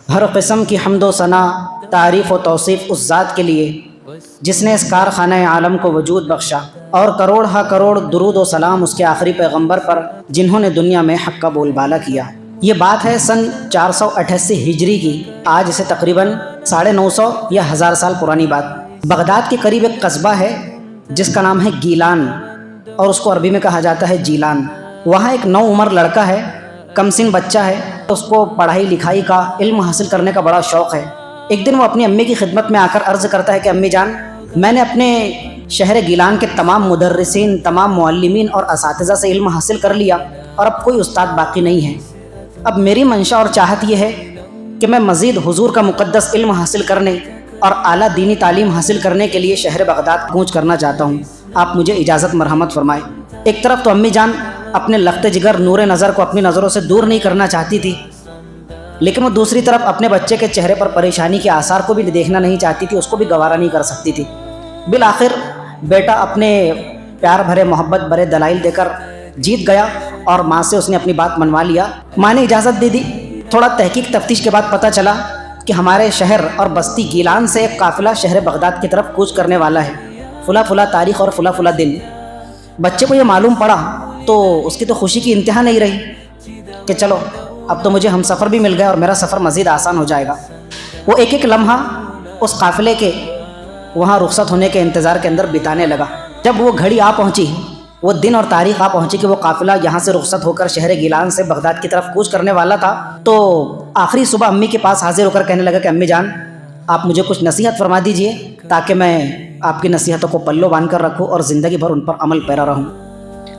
ہر قسم کی حمد و ثنا، تعریف و توصیف اس ذات کے لیے جس نے اس کارخانہ عالم کو وجود بخشا، اور کروڑ ہا کروڑ درود و سلام اس کے آخری پیغمبر پر جنہوں نے دنیا میں حق کا بول بالا کیا۔ یہ بات ہے سن 488 ہجری کی، آج سے تقریباً 950 یا 1000 سال پرانی بات۔ بغداد کے قریب ایک قصبہ ہے جس کا نام ہے گیلان، اور اس کو عربی میں کہا جاتا ہے جیلان۔ وہاں ایک نو عمر لڑکا ہے، کم سن بچہ ہے، اس کو پڑھائی لکھائی کا، علم حاصل کرنے کا بڑا شوق ہے۔ ایک دن وہ اپنی امی کی خدمت میں آ کر عرض کرتا ہے کہ امی جان، میں نے اپنے شہر گیلان کے تمام مدرسین، تمام معلمین اور اساتذہ سے علم حاصل کر لیا، اور اب کوئی استاد باقی نہیں ہے۔ اب میری منشا اور چاہت یہ ہے کہ میں مزید حضور کا مقدس علم حاصل کرنے اور اعلیٰ دینی تعلیم حاصل کرنے کے لیے شہر بغداد کوچ کرنا چاہتا ہوں، آپ مجھے اجازت مرحمت فرمائے۔ ایک طرف تو امی جان اپنے لخت جگر نور نظر کو اپنی نظروں سے دور نہیں کرنا چاہتی تھی، لیکن وہ دوسری طرف اپنے بچے کے چہرے پر پریشانی کے آثار کو بھی دیکھنا نہیں چاہتی تھی، اس کو بھی گوارا نہیں کر سکتی تھی۔ بالآخر بیٹا اپنے پیار بھرے محبت بھرے دلائل دے کر جیت گیا، اور ماں سے اس نے اپنی بات منوا لیا۔ ماں نے اجازت دے دی۔ تھوڑا تحقیق تفتیش کے بعد پتہ چلا کہ ہمارے شہر اور بستی گیلان سے ایک قافلہ شہر بغداد کی طرف کوچ کرنے والا ہے، فلاں فلاں تاریخ اور فلاں فلاں دن۔ بچے کو یہ معلوم پڑا تو اس کی تو خوشی کی انتہا نہیں رہی کہ چلو اب تو مجھے ہم سفر بھی مل گیا اور میرا سفر مزید آسان ہو جائے گا۔ وہ ایک ایک لمحہ اس قافلے کے وہاں رخصت ہونے کے انتظار کے اندر بتانے لگا۔ جب وہ گھڑی آ پہنچی، وہ دن اور تاریخ آ پہنچی کہ وہ قافلہ یہاں سے رخصت ہو کر شہر گیلان سے بغداد کی طرف کوچ کرنے والا تھا، تو آخری صبح امی کے پاس حاضر ہو کر کہنے لگا کہ امی جان، آپ مجھے کچھ نصیحت فرما دیجئے تاکہ میں آپ کی نصیحتوں کو پلو باندھ کر رکھوں اور زندگی بھر ان پر عمل پیرا رہوں۔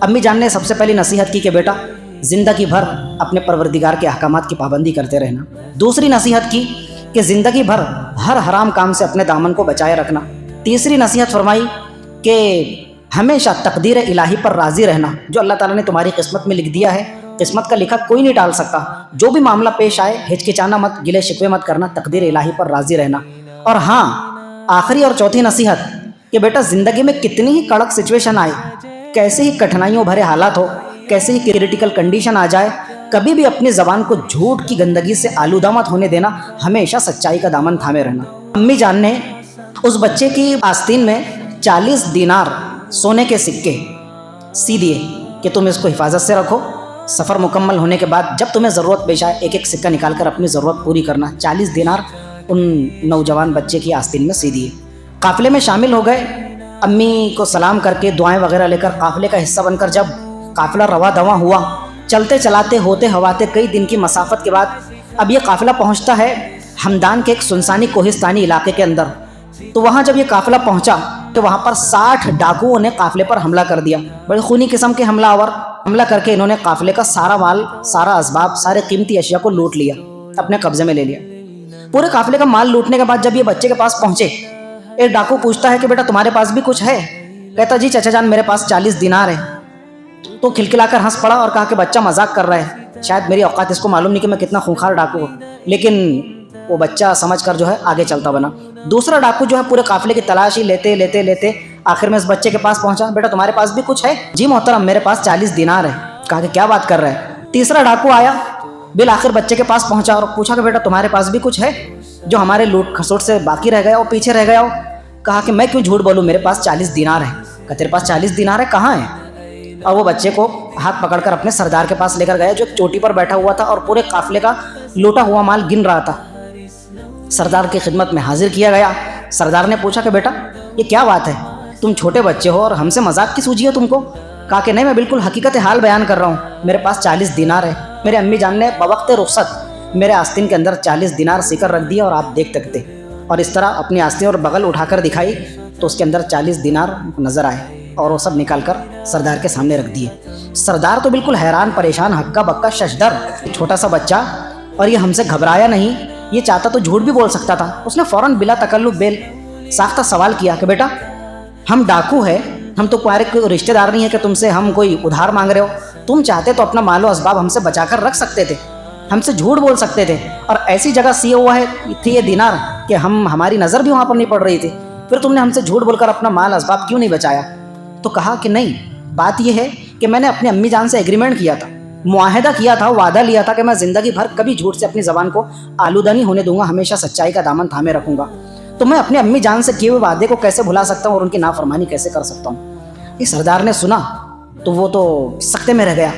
امی جان نے سب سے پہلی نصیحت کی کہ بیٹا، زندگی بھر اپنے پروردگار کے احکامات کی پابندی کرتے رہنا۔ دوسری نصیحت کی کہ زندگی بھر ہر حرام کام سے اپنے دامن کو بچائے رکھنا۔ تیسری نصیحت فرمائی کہ ہمیشہ تقدیر الہی پر راضی رہنا، جو اللہ تعالیٰ نے تمہاری قسمت میں لکھ دیا ہے، قسمت کا لکھا کوئی نہیں ٹال سکتا۔ جو بھی معاملہ پیش آئے ہچکچانا مت، گلے شکوے مت کرنا، تقدیر الہی پر راضی رہنا۔ اور ہاں، آخری اور چوتھی نصیحت کہ بیٹا زندگی میں کتنی ہی کڑک سچویشن آئے، کیسے ہی کٹھنائیوں بھرے حالات ہو، کیسے ہی کریٹیکل کنڈیشن آ جائے، کبھی بھی اپنی زبان کو جھوٹ کی گندگی سے آلودہ مت ہونے دینا، ہمیشہ سچائی کا دامن تھامے رہنا۔ امی جان نے اس بچے کی آستین میں 40 دینار سونے کے سکے سی دیے کہ تم اس کو حفاظت سے رکھو، سفر مکمل ہونے کے بعد جب تمہیں ضرورت پیش آئے ایک ایک سکہ نکال کر اپنی ضرورت پوری کرنا۔ 40 دینار ان نوجوان بچے کی آستین میں سی دیے۔ قافلے میں شامل ہو گئے، امی کو سلام کر کے دعائیں وغیرہ لے کر قافلے کا حصہ بن کر جب قافلہ رواں دواں ہوا، چلتے چلاتے ہوتے ہواتے کئی دن کی مسافت کے بعد اب یہ قافلہ پہنچتا ہے ہمدان کے ایک سنسانی کوہستانی علاقے کے اندر۔ تو وہاں جب یہ قافلہ پہنچا تو وہاں پر 60 ڈاکوؤں نے قافلے پر حملہ کر دیا۔ بڑی خونی قسم کے حملہ آور، حملہ کر کے انہوں نے قافلے کا سارا مال، سارا اسباب، سارے قیمتی اشیاء کو لوٹ لیا، اپنے قبضے میں لے لیا۔ پورے قافلے کا مال لوٹنے کے بعد جب یہ بچے کے پاس پہنچے، ایک ڈاکو پوچھتا ہے کہ بیٹا تمہارے پاس بھی کچھ ہے؟ کہتا جی چچا جان میرے پاس 40 دینار ہے۔ تو کھلکھلا کر ہنس پڑا اور کہا کہ بچہ مذاق کر رہا ہے، شاید میری اوقات اس کو معلوم نہیں کہ میں کتنا خونخوار ڈاکو ہوں۔ لیکن وہ بچہ سمجھ کر جو ہے آگے چلتا بنا۔ دوسرا ڈاکو جو ہے پورے قافلے کی تلاشی لیتے لیتے لیتے آخر میں اس بچے کے پاس پہنچا۔ بیٹا تمہارے پاس بھی کچھ ہے؟ جی محترم میرے پاس 40 دینار ہے۔ کہا کہ کیا بات کر رہے ہیں؟ تیسرا ڈاکو آیا، بالآخر بچے کے پاس پہنچا اور پوچھا کہ بیٹا تمہارے پاس بھی کچھ ہے جو ہمارے لوٹ کھسوٹ سے باقی رہ گیا ہو، پیچھے رہ گیا ہو؟ کہا کہ میں کیوں جھوٹ بولوں، میرے پاس 40 دینار ہے۔ کہا تیرے پاس 40 دینار ہے، کہاں ہے؟ اور وہ بچے کو ہاتھ پکڑ کر اپنے سردار کے پاس لے کر گیا جو ایک چوٹی پر بیٹھا ہوا تھا اور پورے قافلے کا لوٹا ہوا مال گن رہا تھا۔ سردار کی خدمت میں حاضر کیا گیا۔ سردار نے پوچھا کہ بیٹا یہ کیا بات ہے، تم چھوٹے بچے ہو اور ہم سے مذاق کی سوجی ہے تم کو؟ کہا کہ نہیں، میں بالکل حقیقت حال بیان کر رہا ہوں، میرے پاس 40 دینار ہے۔ میرے امی جان نے بوقت رخصت میرے آستین کے اندر 40 دینار سی کر رکھ دیا اور آپ دیکھ سکتے، اور اس طرح اپنی آستین اور بغل اٹھا کر دکھائی تو اس کے اندر 40 دینار نظر آئے اور وہ سب نکال کر سردار کے سامنے رکھ دیے۔ سردار تو بالکل حیران پریشان، ہکا بکا ششدر، چھوٹا سا بچہ، اور یہ ہم سے گھبرایا نہیں، یہ چاہتا تو جھوٹ بھی بول سکتا تھا۔ اس نے فوراً بلا تکلف بیل ساختہ سوال کیا کہ بیٹا ہم ڈاکو ہیں، ہم تو تمہارے کوئی رشتہ دار نہیں ہے کہ تم سے ہم کوئی ادھار مانگ رہے ہو، تم چاہتے تو اپنا مال و اسباب ہم سے بچا کر رکھ سکتے تھے، ہم سے جھوٹ بول سکتے تھے، اور ایسی جگہ سیا ہوا ہے تھی یہ دینار کہ ہماری نظر بھی وہاں پر نہیں پڑ رہی تھی، پھر تم نے ہم سے جھوٹ بول کر اپنا مال اسباب کیوں نہیں بچایا؟ تو کہا کہ نہیں، بات یہ ہے کہ میں نے اپنی امی جان سے ایگریمنٹ کیا تھا معاہدہ کیا تھا، وعدہ لیا تھا کہ میں زندگی بھر کبھی جھوٹ سے اپنی زبان کو آلودہ نہیں ہونے دوں گا، ہمیشہ سچائی کا دامن تھامے رکھوں گا، تو میں اپنی امی جان سے کیے ہوئے وعدے کو کیسے بھلا سکتا ہوں اور ان کی نافرمانی کیسے کر سکتا ہوں؟ یہ سردار نے سنا تو وہ تو سکتے میں رہ گیا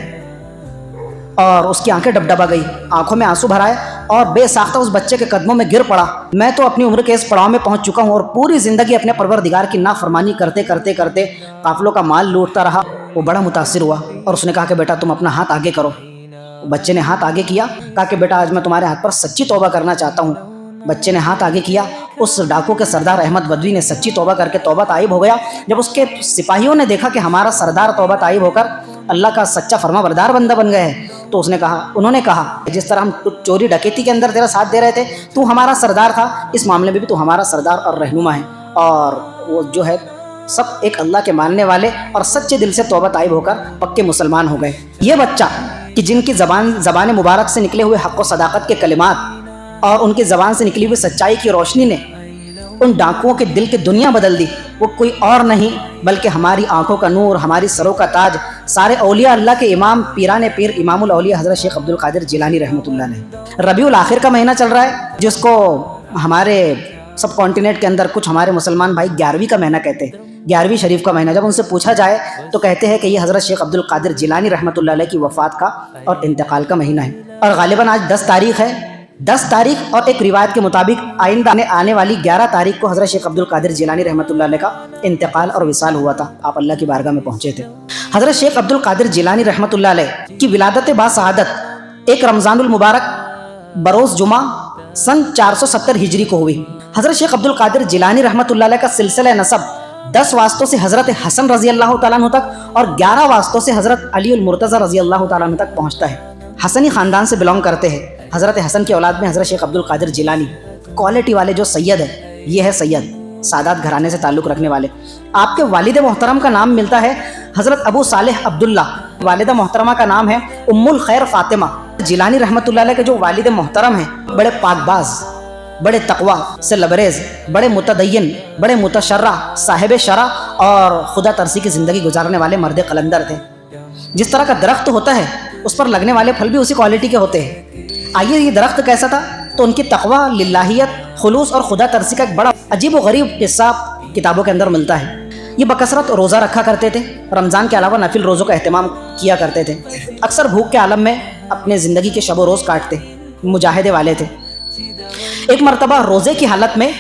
اور اس کی آنکھیں ڈبڈبا گئی، آنکھوں میں آنسو بھر آئے اور بے ساختہ اس بچے کے قدموں میں گر پڑا۔ میں تو اپنی عمر کے اس پڑاؤ میں پہنچ چکا ہوں اور پوری زندگی اپنے پروردگار کی نافرمانی کرتے کرتے کرتے قافلوں کا مال لوٹتا رہا۔ وہ بڑا متاثر ہوا اور اس نے کہا کہ بیٹا تم اپنا ہاتھ آگے کرو۔ بچے نے ہاتھ آگے کیا، کہا کہ بیٹا آج میں تمہارے ہاتھ پر سچی توبہ کرنا چاہتا ہوں۔ بچے نے ہاتھ آگے کیا، اس ڈاکو کے سردار احمد بدوی نے سچی توبہ کر کے توبہ تائب ہو گیا۔ جب اس کے سپاہیوں نے دیکھا کہ ہمارا سردار توبہ تائب ہو کر اللہ کا سچا فرما بردار بندہ بن گئے ہیں، تو انہوں نے کہا جس طرح ہم چوری ڈکیتی کے اندر تیرا ساتھ دے رہے تھے، تو ہمارا سردار تھا، اس معاملے میں بھی تو ہمارا سردار اور رہنما ہے۔ اور وہ جو ہے سب ایک اللہ کے ماننے والے اور سچے دل سے توبہ تائب ہو کر پکے مسلمان ہو گئے۔ یہ بچہ کہ جن کی زبان مبارک سے نکلے ہوئے حق و صداقت کے کلمات اور ان کی زبان سے نکلی ہوئی سچائی کی روشنی نے ان ڈاکوؤں کے دل کی دنیا بدل دی، وہ کوئی اور نہیں بلکہ ہماری آنکھوں کا نور، ہماری سروں کا تاج، سارے اولیاء اللہ کے امام، پیران پیر، امام الاولیاء حضرت شیخ عبد القادر جیلانی رحمۃ اللہ علیہ۔ ربیع الاخر کا مہینہ چل رہا ہے، جس کو ہمارے سب کانٹیننٹ کے اندر کچھ ہمارے مسلمان بھائی 11ویں کا مہینہ کہتے ہیں، 11ویں شریف کا مہینہ۔ جب ان سے پوچھا جائے تو کہتے ہیں کہ یہ حضرت شیخ عبد القادر جیلانی رحمۃ اللہ علیہ کی وفات کا اور انتقال کا مہینہ ہے، اور غالباً آج 10 تاریخ ہے۔ 10 تاریخ اور ایک روایت کے مطابق آئندہ آنے والی 11 تاریخ کو حضرت شیخ عبد القادر جیلانی رحمۃ اللہ علیہ کا انتقال اور وصال ہوا تھا، آپ اللہ کی بارگاہ میں پہنچے تھے۔ حضرت شیخ عبد القادر جیلانی رحمۃ اللہ علیہ کی ولادت باسعادت 1 رمضان المبارک بروز جمعہ سن 470 ہجری کو ہوئی۔ حضرت شیخ عبد القادر جیلانی رحمۃ اللہ علیہ کا سلسلہ نسب 10 واسطوں سے حضرت حسن رضی اللہ تعالیٰ عنہ تک اور 11 واسطوں سے حضرت علی المرتضی رضی اللہ تعالیٰ عنہ تک پہنچتا ہے۔ حسنی خاندان سے بلونگ کرتے ہیں۔ حضرت حسن کی اولاد میں حضرت شیخ عبد القادر جیلانی کوالٹی والے جو سید ہے، یہ ہے سید، سادات گھرانے سے تعلق رکھنے والے۔ آپ کے والد محترم کا نام ملتا ہے حضرت ابو صالح عبداللہ، والدہ محترمہ کا نام ہے ام الخیر فاطمہ۔ جیلانی رحمۃ اللہ علیہ کے جو والد محترم ہیں، بڑے پاک باز، بڑے تقوی سے لبریز، بڑے متدین، بڑے متشرع، صاحب شرع اور خدا ترسی کی زندگی گزارنے والے مرد قلندر تھے۔ جس طرح کا درخت ہوتا ہے اس پر لگنے والے پھل بھی اسی کوالٹی کے ہوتے ہیں۔ آئیے یہ درخت کیسا تھا؟ تو ان کی تقوی، للہیت، خلوص اور خدا ترسی کا ایک بڑا عجیب و غریب قصہ کتابوں کے اندر ملتا ہے۔ یہ بکثرت روزہ رکھا کرتے تھے، رمضان کے علاوہ نفل روزوں کا اہتمام کیا کرتے تھے، اکثر بھوک کے عالم میں اپنے زندگی کے شب و روز کاٹتے، مجاہدے والے تھے۔ ایک مرتبہ روزے کی حالت میں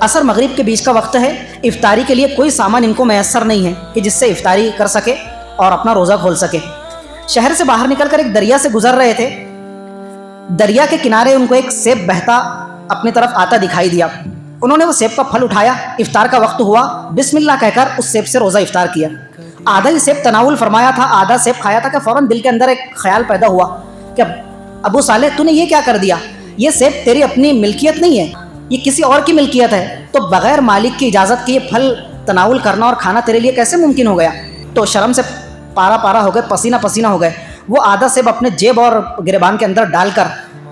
عصر مغرب کے بیچ کا وقت ہے، افطاری کے لیے کوئی سامان ان کو میسر نہیں ہے کہ جس سے افطاری کر سکے اور اپنا روزہ کھول سکے۔ شہر سے باہر نکل کر ایک دریا سے گزر رہے تھے۔ دریا کے کنارے ان کو ایک سیب بہتا اپنی طرف آتا دکھائی دیا۔ انہوں نے وہ سیب کا پھل اٹھایا، افطار کا وقت ہوا، بسم اللہ کہہ کر اس سیب سے روزہ افطار کیا۔ آدھا ہی سیب تناول فرمایا تھا، آدھا سیب کھایا تھا کہ فوراً دل کے اندر ایک خیال پیدا ہوا کہ ابو صالح تو نے یہ کیا کر دیا؟ یہ سیب تیری اپنی ملکیت نہیں ہے، یہ کسی اور کی ملکیت ہے، تو بغیر مالک کی اجازت کے یہ پھل تناول کرنا اور کھانا تیرے لیے کیسے ممکن ہو گیا؟ تو شرم سے پارا پارا ہو گئے، پسینہ پسینہ ہو گئے۔ وہ آدھا سیب اپنے جیب اور گریبان کے اندر ڈال کر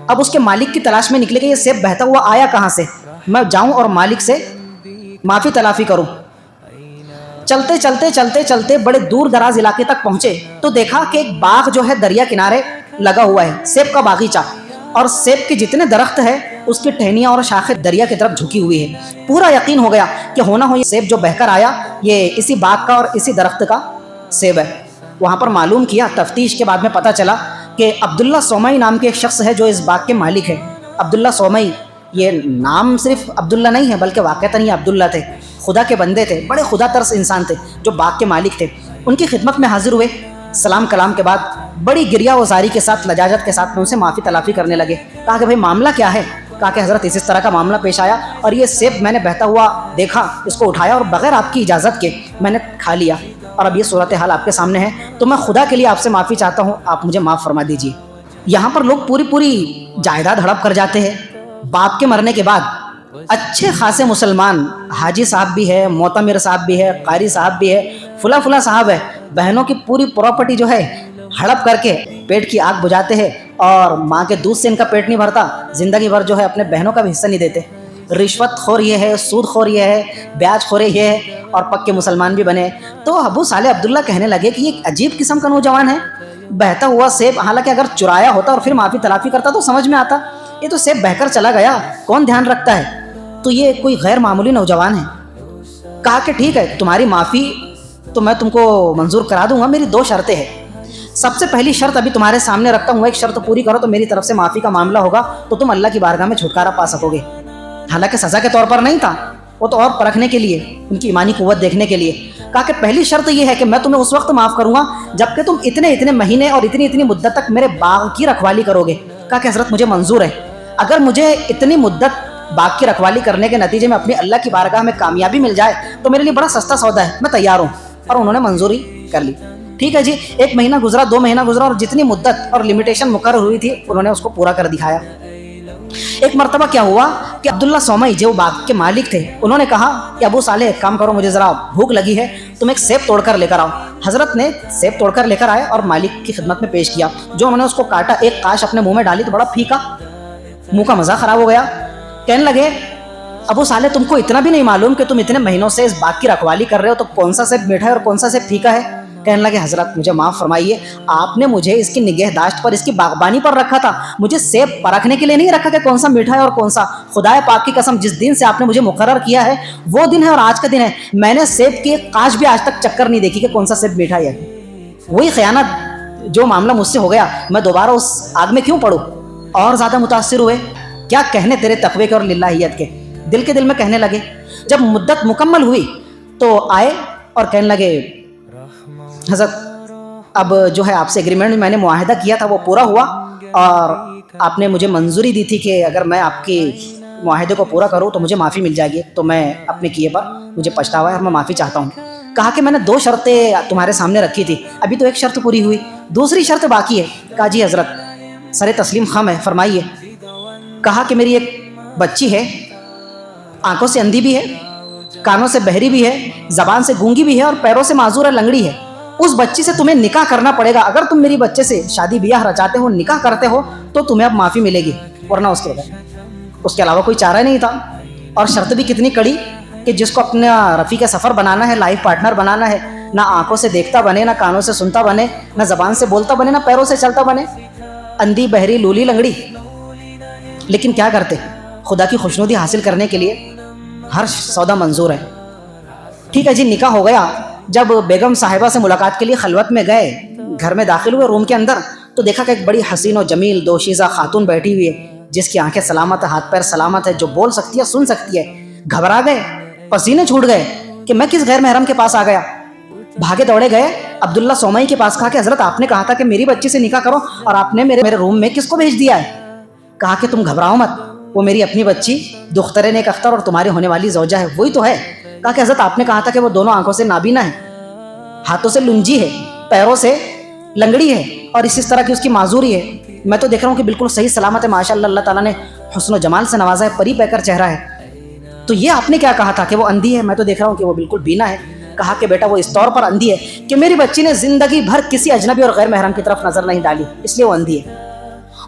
اب اس کے مالک کی تلاش میں نکلے کہ یہ سیب بہتا ہوا آیا کہاں سے، میں جاؤں اور مالک سے معافی تلافی کروں۔ چلتے چلتے چلتے چلتے بڑے دور دراز علاقے تک پہنچے تو دیکھا کہ ایک باغ جو ہے دریا کنارے لگا ہوا ہے، سیب کا باغیچہ، اور سیب کے جتنے درخت ہے اس کی ٹہنیاں اور شاخیں دریا کی طرف جھکی ہوئی ہے۔ پورا یقین ہو گیا کہ ہونا ہو یہ سیب جو بہہ کر آیا یہ اسی باغ کا اور اسی درخت کا سیب ہے۔ وہاں پر معلوم کیا، تفتیش کے بعد میں پتہ چلا کہ عبداللہ سومئی نام کے ایک شخص ہے جو اس باغ کے مالک ہے۔ عبداللہ سومئی، یہ نام صرف عبداللہ نہیں ہے بلکہ واقعتاً یہ عبداللہ تھے، خدا کے بندے تھے، بڑے خدا ترس انسان تھے جو باغ کے مالک تھے۔ ان کی خدمت میں حاضر ہوئے، سلام کلام کے بعد بڑی گریہ وزاری کے ساتھ، لجاجت کے ساتھ میں ان سے معافی تلافی کرنے لگے۔ کہا کہ بھائی معاملہ کیا ہے؟ کہا کہ حضرت اس طرح کا معاملہ پیش آیا اور یہ سیب میں نے بہتا ہوا دیکھا، اس کو اٹھایا اور بغیر آپ کی اجازت کے میں نے کھا لیا، اور اب یہ صورتحال آپ کے سامنے ہے، تو میں خدا کے لیے آپ سے معافی چاہتا ہوں، آپ مجھے معاف فرما دیجیے۔ یہاں پر لوگ پوری جائیداد ہڑپ کر جاتے ہیں۔ باپ کے مرنے کے بعد اچھے خاصے مسلمان، حاجی صاحب بھی ہے، معتمر صاحب بھی ہے، قاری صاحب بھی ہے، فلاں صاحب ہے، بہنوں کی پوری پراپرٹی جو ہے ہڑپ کر کے پیٹ کی آگ بجھاتے ہیں، اور ماں کے دودھ سے ان کا پیٹ نہیں بھرتا، زندگی بھر جو ہے اپنے بہنوں کا بھی حصہ نہیں دیتے۔ رشوت خور یہ ہے، سود خور یہ ہے، بیاج خور یہ ہے، اور پکے مسلمان بھی بنے۔ تو ابو صالح عبداللہ کہنے لگے کہ یہ ایک عجیب قسم کا نوجوان ہے، بہتا ہوا سیب، حالانکہ اگر چرایا ہوتا اور پھر معافی تلافی کرتا تو سمجھ میں آتا، یہ تو سیب بہہ کر چلا گیا، کون دھیان رکھتا ہے؟ تو یہ کوئی غیر معمولی نوجوان ہے۔ کہا کہ ٹھیک ہے، تمہاری معافی تو میں تم کو منظور کرا دوں گا، میری 2 شرطیں ہیں۔ سب سے پہلی شرط ابھی تمہارے سامنے رکھتا ہوں، ایک شرط پوری کرو تو میری طرف سے معافی کا معاملہ ہوگا، تو تم اللہ کی بارگاہ میں چھٹکارا پا سکو گے۔ حالانکہ سزا کے طور پر نہیں تھا، وہ تو اور پرکھنے کے لیے، ان کی ایمانی قوت دیکھنے کے لیے۔ کہا کہ پہلی شرط یہ ہے کہ میں تمہیں اس وقت معاف کروں گا جب کہ تم اتنے مہینے اور اتنی مدت تک میرے باغ کی رکھوالی کرو گے۔ کہا کہ حضرت مجھے منظور ہے، اگر مجھے اتنی مدت باغ کی رکھوالی کرنے کے نتیجے میں اپنی اللہ کی بارگاہ میں کامیابی مل جائے تو میرے لیے بڑا سستا سودا ہے، میں تیار ہوں۔ اور انہوں نے منظوری کر لی۔ ٹھیک ہے جی، 1 مہینہ گزرا، 2 مہینہ گزرا، اور جتنی مدت اور لمیٹیشن مقرر ہوئی تھی انہوں نے اس کو پورا کر دکھایا۔ ایک مرتبہ کیا ہوا کہ عبداللہ سومئی جو باغ کے مالک تھے، انہوں نے کہا کہ ابو صالح ایک کام کرو، مجھے ذرا بھوک لگی ہے، تم ایک سیب توڑ کر لے کر آؤ۔ حضرت نے سیب توڑ کر لے کر آئے اور مالک کی خدمت میں پیش کیا۔ جو انہوں نے اس کو کاٹا، ایک قاش اپنے منہ میں ڈالی تو بڑا پھیکا، منہ کا مزہ خراب ہو گیا۔ کہنے لگے ابو صالح تم کو اتنا بھی نہیں معلوم کہ تم اتنے مہینوں سے اس باغ کی رکھوالی کر رہے ہو تو کون سا سیب میٹھا ہے اور کون سا سیب پھیکا ہے؟ کہنے لگے حضرت مجھے معاف فرمائیے، آپ نے مجھے اس کی نگہداشت پر، اس کی باغبانی پر رکھا تھا، مجھے سیب پرکھنے کے لیے نہیں رکھا کہ کون سا میٹھا ہے اور کون سا۔ خدائے پاک کی قسم، جس دن سے آپ نے مجھے مقرر کیا ہے وہ دن ہے اور آج کا دن ہے، میں نے سیب کی ایک قاش بھی آج تک چکر نہیں دیکھی کہ کون سا سیب میٹھا ہے۔ وہی خیانت جو معاملہ مجھ سے ہو گیا، میں دوبارہ اس آگ میں کیوں پڑوں؟ اور زیادہ متاثر ہوئے، کیا کہنے تیرے تقوی کے اور للہیت کے، دل کے دل میں کہنے لگے۔ جب مدت مکمل ہوئی تو آئے اور کہنے لگے حضرت اب جو ہے آپ سے ایگریمنٹ میں نے معاہدہ کیا تھا وہ پورا ہوا، اور آپ نے مجھے منظوری دی تھی کہ اگر میں آپ کے معاہدے کو پورا کروں تو مجھے معافی مل جائے گی، تو میں اپنے کیے پر مجھے پچھتاوا ہے اور میں معافی چاہتا ہوں۔ کہا کہ میں نے 2 شرطیں تمہارے سامنے رکھی تھی، ابھی تو ایک شرط پوری ہوئی، دوسری شرط باقی ہے۔ کہا جی حضرت سر تسلیم خم ہے، فرمائیے۔ کہا کہ میری ایک بچی ہے، آنکھوں سے اندھی بھی ہے، کانوں سے بہری بھی ہے، زبان سے گونگی بھی ہے اور پیروں سے معذور ہے، لنگڑی ہے۔ اس بچی سے تمہیں نکاح کرنا پڑے گا، اگر تم میری بچے سے شادی بیاہ رچاتے ہو، نکاح کرتے ہو تو تمہیں اب معافی ملے گی، ورنہ اس کے علاوہ کوئی چارہ نہیں تھا۔ اور شرط بھی کتنی کڑی کہ جس کو اپنا رفیق سفر بنانا ہے، لائف پارٹنر بنانا ہے، نہ آنکھوں سے دیکھتا بنے، نہ کانوں سے سنتا بنے، نہ زبان سے بولتا بنے، نہ پیروں سے چلتا بنے، اندھی بہری لولی لنگڑی۔ لیکن کیا کرتے، خدا کی خوشنودی حاصل کرنے کے لیے ہر سودا منظور ہے۔ ٹھیک ہے جی، نکاح ہو گیا۔ جب بیگم صاحبہ سے ملاقات کے لیے خلوت میں گئے، گھر میں داخل ہوئے روم کے اندر، تو دیکھا کہ ایک بڑی حسین و جمیل دوشیزہ خاتون بیٹھی ہوئی ہے، جس کی آنکھیں سلامت ہے، ہاتھ پیر سلامت ہے، جو بول سکتی ہے، سن سکتی ہے۔ گھبرا گئے، پسینے چھوٹ گئے کہ میں کس غیر محرم کے پاس آ گیا۔ بھاگے دوڑے گئے عبداللہ سومئی کے پاس، کہا کہ حضرت آپ نے کہا تھا کہ میری بچی سے نکاح کرو اور آپ نے میرے روم میں کس کو بھیج دیا ہے؟ کہا کہ تم گھبراؤ مت، وہ میری اپنی بچی دختر نیک اختر اور تمہاری ہونے والی زوجہ ہے، وہی تو ہے۔ کہا کہ حضرت آپ نے کہا تھا کہ وہ دونوں آنکھوں سے نابینا ہے، ہاتھوں سے لنجی ہے، پیروں سے لنگڑی ہے اور اسی طرح کی اس کی معذوری ہے۔ میں تو دیکھ رہا ہوں کہ بالکل صحیح سلامت ہے، ماشاءاللہ، اللہ تعالیٰ نے حسن و جمال سے نوازا ہے، پری پیکر چہرہ ہے۔ تو یہ آپ نے کیا کہا تھا کہ وہ اندھی ہے؟ میں تو دیکھ رہا ہوں کہ وہ بالکل بینا ہے۔ کہا کہ بیٹا وہ اس طور پر اندھی ہے کہ میری بچی نے زندگی بھر کسی اجنبی اور غیر محرم کی طرف نظر نہیں ڈالی، اس لیے وہ اندھی ہے۔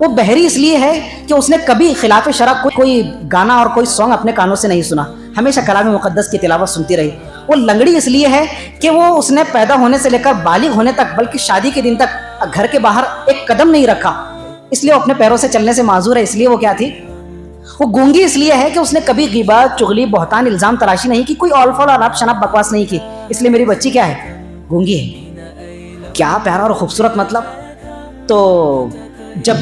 وہ بہری اس لیے ہے کہ اس نے کبھی خلاف شرع کوئی گانا اور کوئی سانگ اپنے کانوں سے نہیں سنا، ہمیشہ کلام مقدس کی تلاوت سنتی رہی۔ وہ لنگڑی اس لیے ہے کہ وہ اس نے پیدا ہونے سے لے کر بالغ ہونے تک، بلکہ شادی کے دن تک گھر کے باہر ایک قدم نہیں رکھا، اس لیے وہ اپنے پیروں سے چلنے سے معذور ہے، اس لیے وہ کیا تھی۔ وہ گونگی اس لیے ہے کہ اس نے کبھی غیبت، چغلی، بہتان، الزام تراشی نہیں کی، کوئی اول فول اور اناپ شناپ بکواس نہیں کی، اس لیے میری بچی کیا ہے، گونگی ہے۔ کیا پیارا اور خوبصورت مطلب۔ تو جب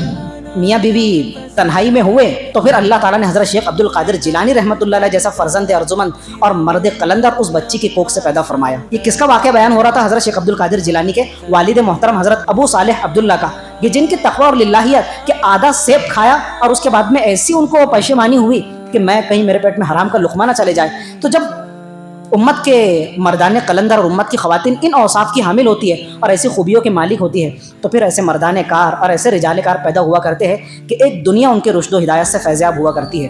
میاں بیوی تنہائی میں ہوئے تو پھر اللہ تعالیٰ نے حضرت شیخ عبد القادر جیلانی رحمۃ اللہ علیہ جیسا فرزند ارجمند اور مرد قلندر اس بچی کی کوکھ سے پیدا فرمایا۔ یہ کس کا واقعہ بیان ہو رہا تھا؟ حضرت شیخ عبد القادر جیلانی کے والد محترم حضرت ابو صالح عبداللہ کا، یہ جن کی تقوی اور للہیت کہ آدھا سیب کھایا اور اس کے بعد میں ایسی ان کو پشیمانی ہوئی کہ میں کہیں میرے پیٹ میں حرام کا لقمہ نہ چلے جائے۔ تو جب امت کے مردان قلندر اور امت کی خواتین ان اوصاف کی حامل ہوتی ہے اور ایسی خوبیوں کے مالک ہوتی ہے تو پھر ایسے مردان کار اور ایسے رجال کار پیدا ہوا کرتے ہیں کہ ایک دنیا ان کے رشد و ہدایت سے فیضیاب ہوا کرتی ہے۔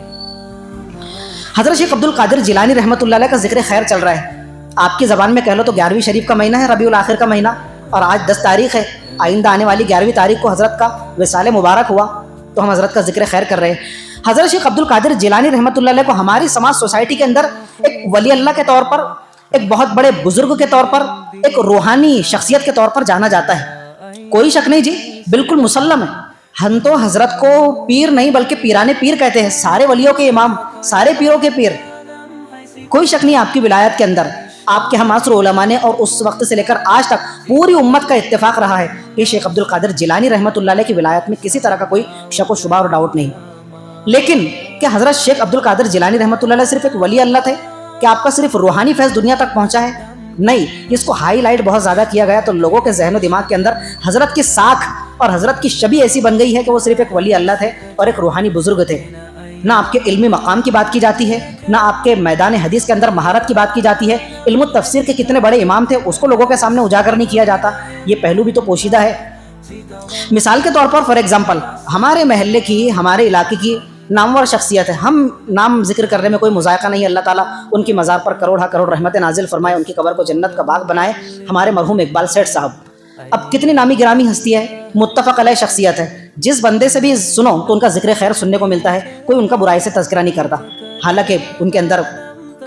حضرت شیخ عبد القادر جیلانی رحمۃ اللہ علیہ کا ذکر خیر چل رہا ہے۔ آپ کی زبان میں کہہ لو تو 11ویں شریف کا مہینہ ہے، ربیع الاخر کا مہینہ، اور آج 10 تاریخ ہے۔ آئندہ آنے والی 11ویں تاریخ کو حضرت کا وصال مبارک ہوا، تو ہم حضرت کا ذکر خیر کر رہے ہیں۔ حضرت شیخ عبد القادر جیلانی رحمۃ اللہ علیہ کو ہماری سماج سوسائٹی کے اندر ایک ولی اللہ کے طور پر، ایک بہت بڑے بزرگ کے طور پر، ایک روحانی شخصیت کے طور پر جانا جاتا ہے۔ کوئی شک نہیں جی، بالکل مسلم ہے. ہم تو حضرت کو پیر نہیں بلکہ پیرانے پیر کہتے ہیں، سارے ولیوں کے امام، سارے پیروں کے پیر. کوئی شک نہیں آپ کی ولایت کے اندر. آپ کے ہم عصر علماء نے اور اس وقت سے لے کر آج تک پوری امت کا اتفاق رہا ہے کہ شیخ عبد القادر جیلانی رحمۃ اللہ علیہ کی ولایت میں کسی طرح کا کوئی شک و شبہ اور ڈاؤٹ نہیں. لیکن کیا حضرت شیخ عبد القادر جیلانی رحمۃ اللہ علیہ صرف ایک ولی اللہ تھے؟ کہ آپ کا صرف روحانی فیض دنیا تک پہنچا ہے؟ نہیں. اس کو ہائی لائٹ بہت زیادہ کیا گیا تو لوگوں کے ذہن و دماغ کے اندر حضرت کی ساکھ اور حضرت کی شبیہ ایسی بن گئی ہے کہ وہ صرف ایک ولی اللہ تھے اور ایک روحانی بزرگ تھے. نہ آپ کے علمی مقام کی بات کی جاتی ہے، نہ آپ کے میدان حدیث کے اندر مہارت کی بات کی جاتی ہے. علم التفسیر کے کتنے بڑے امام تھے اس کو لوگوں کے سامنے اجاگر نہیں کیا جاتا. یہ پہلو بھی تو پوشیدہ ہے. مثال کے طور پر فار ایگزامپل ہمارے محلے کی، ہمارے علاقے کی نامور شخصیت ہے، ہم نام ذکر کرنے میں کوئی مذائقہ نہیں. اللہ تعالیٰ ان کی مزار پر کروڑ کروڑ رحمت نازل فرمائے، ان کی قبر کو جنت کا باغ بنائے. ہمارے مرحوم اقبال سیٹھ صاحب اب کتنی نامی گرامی ہستی ہے، متفق علیہ شخصیت ہے. جس بندے سے بھی سنو تو ان کا ذکر خیر سننے کو ملتا ہے، کوئی ان کا برائی سے تذکرہ نہیں کرتا. حالانکہ ان کے اندر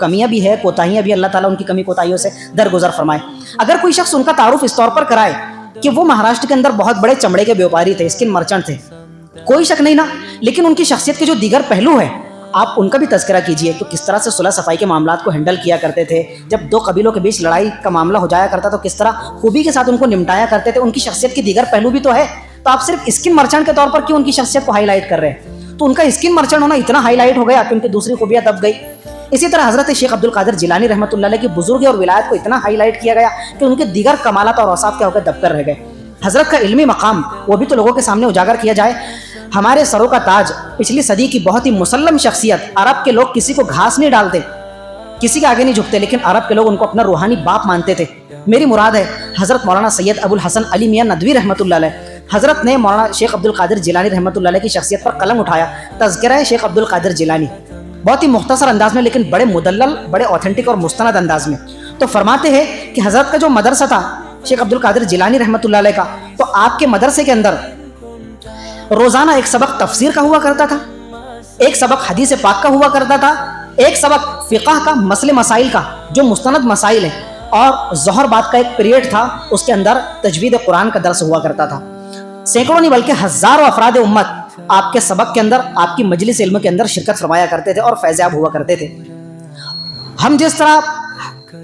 کمیاں بھی ہے، کوتاہیاں بھی، اللہ تعالیٰ ان کی کمی کوتاہیوں سے درگزر فرمائے. اگر کوئی شخص ان کا تعارف اس طور پر کرائے کہ وہ مہاراشٹر کے اندر بہت بڑے چمڑے کے بیوپاری تھے، اسکن مرچنٹ تھے، کوئی شک نہیں نا. لیکن ان کی شخصیت کے جو دیگر پہلو ہیں آپ ان کا بھی تذکرہ کیجئے کہ کس طرح سے صلح صفائی کے معاملات کو ہینڈل کیا کرتے تھے. جب دو قبیلوں کے بیچ لڑائی کا معاملہ ہو جایا کرتا تو کس طرح خوبی کے ساتھ ان کو نمٹایا کرتے تھے. ان کی شخصیت کے دیگر پہلو بھی تو ہے. تو آپ صرف اسکن مرچنٹ کے طور پر کیوں ان کی شخصیت کو ہائی لائٹ کر رہے ہیں؟ تو ان کا اسکن مرچنٹ ہونا اتنا ہائی لائٹ ہو گیا کہ ان کی دوسری خوبیاں دب گئی. اسی طرح حضرت شیخ عبد القادر جیلانی رحمۃ اللہ علیہ کی بزرگی اور ولایت کو اتنا ہائی لائٹ کیا گیا کہ ان کے دیگر کمالات اور اوصاف کیا ہو گئے، دب کر رہ گئے. حضرت کا علمی مقام وہ بھی تو لوگوں کے سامنے اجاگر کیا جائے. ہمارے سروں کا تاج، پچھلی صدی کی بہت ہی مسلم شخصیت. عرب کے لوگ کسی کو گھاس نہیں ڈالتے، کسی کے آگے نہیں جھکتے، لیکن عرب کے لوگ ان کو اپنا روحانی باپ مانتے تھے. میری مراد ہے حضرت مولانا سید ابو الحسن علی میاں ندوی رحمۃ اللہ علیہ. حضرت نے مولانا شیخ عبد القادر جیلانی رحمۃ اللہ علیہ کی شخصیت پر قلم اٹھایا. تذکرہ شیخ عبد القادر جیلانی بہت ہی مختصر انداز میں لیکن بڑے مدلل، بڑے اوتھینٹک اور مستند انداز میں. تو فرماتے ہیں کہ حضرت کا جو مدرسہ تھا شیخ عبد القادر جیلانی رحمۃ اللہ علیہ کا، تو آپ کے مدرسے کے اندر روزانہ ایک سبق تفسیر کا ہوا کرتا تھا، ایک سبق حدیث پاک کا ہوا کرتا تھا، ایک سبق فقہ کا، مسئلے مسائل کا جو مستند مسائل ہیں، اور ظہر بعد کا ایک پیریڈ تھا اس کے اندر تجوید قرآن کا درس ہوا کرتا تھا. سینکڑوں نہیں بلکہ ہزاروں افراد امت آپ کے سبق کے اندر، آپ کی مجلس علم کے اندر شرکت فرمایا کرتے تھے اور فیضیاب ہوا کرتے تھے. ہم جس طرح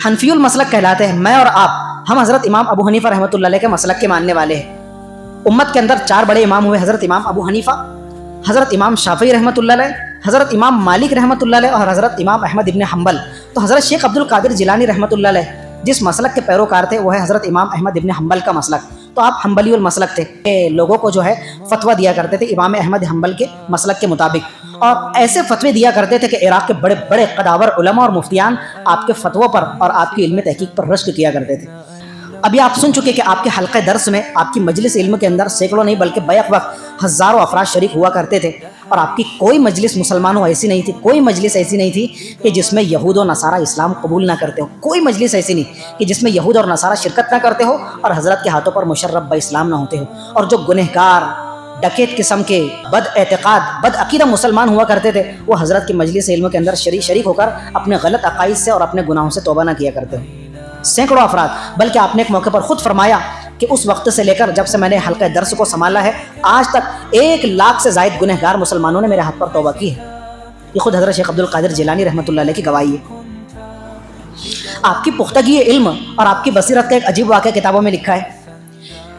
حنفی المسلک کہلاتے ہیں، میں اور آپ، ہم حضرت امام ابو حنیفہ رحمۃ اللہ علیہ کے مسلک کے ماننے والے ہیں. امت کے اندر 4 بڑے امام ہوئے، حضرت امام ابو حنیفہ، حضرت امام شافعی رحمۃ اللہ علیہ، حضرت امام مالک رحمۃ اللہ علیہ اور حضرت امام احمد ابن حنبل. تو حضرت شیخ عبد القادر جیلانی رحمۃ اللہ علیہ جس مسلک کے پیروکار تھے وہ ہے حضرت امام احمد ابن حنبل کا مسلک. تو آپ حنبلی المسلک تھے، لوگوں کو جو ہے فتویٰ دیا کرتے تھے امام احمد حنبل کے مسلک کے مطابق، اور ایسے فتوے دیا کرتے تھے کہ عراق کے بڑے بڑے قداور علماء اور مفتیان آپ کے فتووں پر اور آپ کی علم تحقیق پر رشک کیا کرتے تھے. ابھی آپ سن چکے کہ آپ کے حلقہ درس میں، آپ کی مجلس علم کے اندر سینکڑوں نہیں بلکہ بیک وقت ہزاروں افراد شریک ہوا کرتے تھے، اور آپ کی کوئی مجلس مسلمانوں ایسی نہیں تھی، کوئی مجلس ایسی نہیں تھی کہ جس میں یہود و نصارہ اسلام قبول نہ کرتے ہو. کوئی مجلس ایسی نہیں کہ جس میں یہود اور نصارہ شرکت نہ کرتے ہو اور حضرت کے ہاتھوں پر مشرف با اسلام نہ ہوتے ہو. اور جو گنہگار، ڈکیت قسم کے، بد اعتقاد، بد عقیدہ مسلمان ہوا کرتے تھے وہ حضرت کی مجلس علم کے اندر شریک ہو کر اپنے غلط عقائد سے اور اپنے گناہوں سے توبہ نہ کیا کرتے ہو. سینکڑوں افراد، بلکہ آپ نے ایک موقع پر خود فرمایا کہ اس وقت سے لے کر جب سے میں نے حلقہ درس کو سنبھالا ہے آج تک 1 لاکھ سے زائد گنہگار مسلمانوں نے میرے ہاتھ پر توبہ کی ہے. یہ خود حضرت شیخ عبد القادر جیلانی رحمۃ اللہ علیہ کی گواہی ہے. آپ کی پختگی علم اور آپ کی بصیرت کا ایک عجیب واقعہ کتابوں میں لکھا ہے.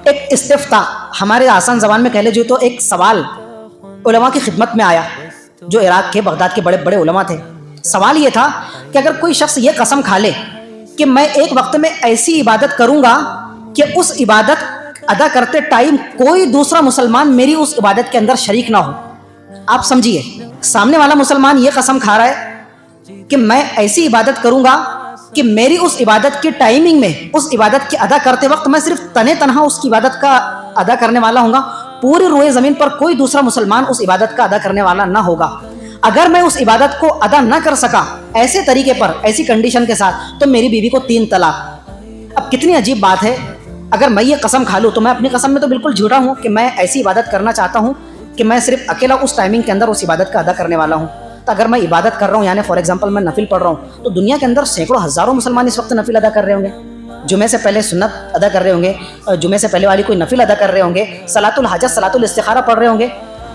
ایک استفتاء، ہمارے آسان زبان میں کہہ لے جو، تو ایک سوال علماء کی خدمت میں آیا جو عراق کے، بغداد کے بڑے بڑے علماء تھے. سوال یہ تھا کہ اگر کوئی شخص یہ قسم کھا لے کہ میں ایک وقت میں ایسی عبادت کروں گا کہ اس عبادت ادا کرتے ٹائم کوئی دوسرا مسلمان میری اس عبادت کے اندر شریک نہ ہو. آپ سمجھیے، سامنے والا مسلمان یہ قسم کھا رہا ہے کہ میں ایسی عبادت کروں گا کہ میری اس عبادت کی ٹائمنگ میں، اس عبادت کے ادا کرتے وقت میں صرف تنہا اس کی عبادت کا ادا کرنے والا ہوں گا، پوری روئے زمین پر کوئی دوسرا مسلمان اس عبادت کا ادا کرنے والا نہ ہوگا. اگر میں اس عبادت کو ادا نہ کر سکا ایسے طریقے پر، ایسی کنڈیشن کے ساتھ، تو میری بیوی کو 3 طلاق. اب کتنی عجیب بات ہے، اگر میں یہ قسم کھا لوں تو میں اپنی قسم میں تو بالکل جھوٹا ہوں کہ میں ایسی عبادت کرنا چاہتا ہوں کہ میں صرف اکیلا اس ٹائمنگ کے اندر اس عبادت کا ادا کرنے والا ہوں. تو اگر میں عبادت کر رہا ہوں، یعنی فار ایگزامپل میں نفل پڑھ رہا ہوں، تو دنیا کے اندر سینکڑوں ہزاروں مسلمان اس وقت نفل ادا کر رہے ہوں گے. جمعے سے پہلے سنت ادا کر رہے ہوں گے، جمعے سے پہلے والی کوئی نفل ادا کر رہے ہوں گے، صلاۃ الحاجت صلاۃ الاستخارہ پڑھ رہے ہوں گے.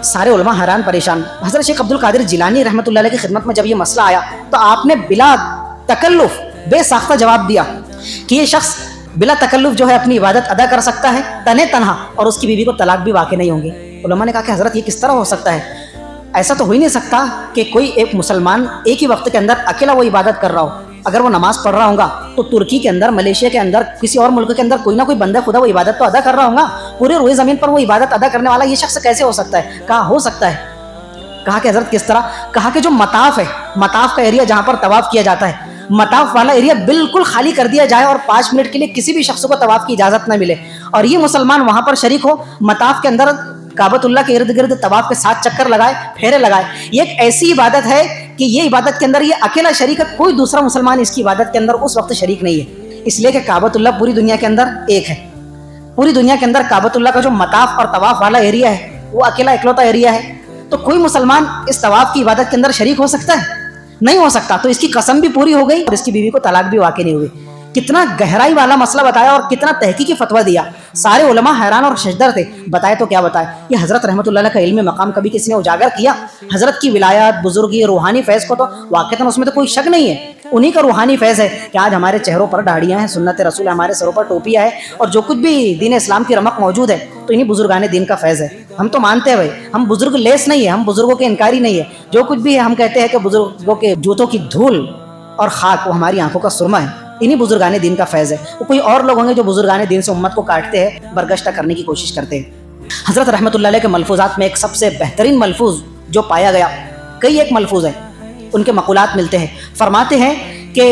سارے علماء حیران پریشان. حضرت شیخ عبد القادر جیلانی رحمۃ اللہ علیہ کی خدمت میں جب یہ مسئلہ آیا تو آپ نے بلا تکلف بے ساختہ جواب دیا کہ یہ شخص بلا تکلف جو ہے اپنی عبادت ادا کر سکتا ہے تنہا تنہا، اور اس کی بیوی کو طلاق بھی واقع نہیں ہوں گے. علماء نے کہا کہ حضرت یہ کس طرح ہو سکتا ہے؟ ایسا تو ہو ہی نہیں سکتا کہ کوئی ایک مسلمان ایک ہی وقت کے اندر اکیلا وہ عبادت کر رہا ہو. اگر وہ نماز پڑھ رہا ہوگا تو ترکی کے اندر، ملیشیا کے اندر، کسی اور ملک کے اندر کوئی نہ کوئی بندہ خدا وہ عبادت تو ادا کر رہا ہوگا. پورے روئے زمین پر وہ عبادت ادا کرنے والا یہ شخص کیسے ہو سکتا ہے؟ کہا ہو سکتا ہے. کہا کہ حضرت کس طرح؟ کہا کہ جو مطاف ہے، مطاف کا ایریا جہاں پر طواف کیا جاتا ہے، مطاف والا ایریا بالکل خالی کر دیا جائے اور 5 منٹ کے لیے کسی بھی شخص کو طواف کی اجازت نہ ملے، اور یہ مسلمان وہاں پر شریک ہو، مطاف کے اندر کعبۃ اللہ کے ارد گرد طواف کے 7 چکر لگائے، پھیرے لگائے. یہ ایک ایسی عبادت ہے کہ یہ عبادت کے اندر یہ اکیلا شریک ہے، کوئی دوسرا مسلمان اس کی عبادت کے اندر اس وقت شریک نہیں ہے. اس لیے کہ کعبۃ اللہ پوری دنیا کے اندر ایک ہے. پوری دنیا کے اندر کعبۃ اللہ کا جو مطاف اور طواف والا ایریا ہے وہ اکیلا اکلوتا ایریا ہے. تو کوئی مسلمان اس طواف کی عبادت کے اندر شریک ہو سکتا ہے؟ نہیں ہو سکتا. تو اس کی قسم بھی پوری ہو گئی اور اس کی بیوی کو طلاق بھی واقع نہیں ہوئی. کتنا گہرائی والا مسئلہ بتایا اور کتنا تحقیقی فتویٰ دیا. سارے علماء حیران اور ششدر تھے. بتائے تو کیا بتائے. یہ حضرت رحمۃ اللہ علیہ کا علم مقام کبھی کسی نے اجاگر کیا؟ حضرت کی ولایات، بزرگی، روحانی فیض کو تو واقعتاً اس میں تو کوئی شک نہیں ہے. انہی کا روحانی فیض ہے کہ آج ہمارے چہروں پر داڑھیاں ہیں، سنت رسول، ہمارے سروں پر ٹوپیاں ہے، اور جو کچھ بھی دین اسلام کی رمق موجود ہے تو انہی بزرگان دین کا فیض ہے. ہم تو مانتے ہیں بھائی، ہم بزرگ لیس نہیں ہے، ہم بزرگوں کے انکاری نہیں ہے. جو کچھ بھی ہے ہم کہتے ہیں کہ بزرگوں کے جوتوں کی دھول اور خاک وہ ہماری آنکھوں کا سرما ہے. انہی بزرگان دین کا فیض ہے. وہ کوئی اور لوگ ہوں گے جو بزرگان دین سے امت کو کاٹتے ہیں، برگشتہ کرنے کی کوشش کرتے ہیں. حضرت رحمۃ اللہ علیہ کے ملفوظات میں ایک سب سے بہترین ملفوظ جو پایا گیا، کئی ایک ملفوظ ہیں، ان کے مقولات ملتے ہیں. فرماتے ہیں کہ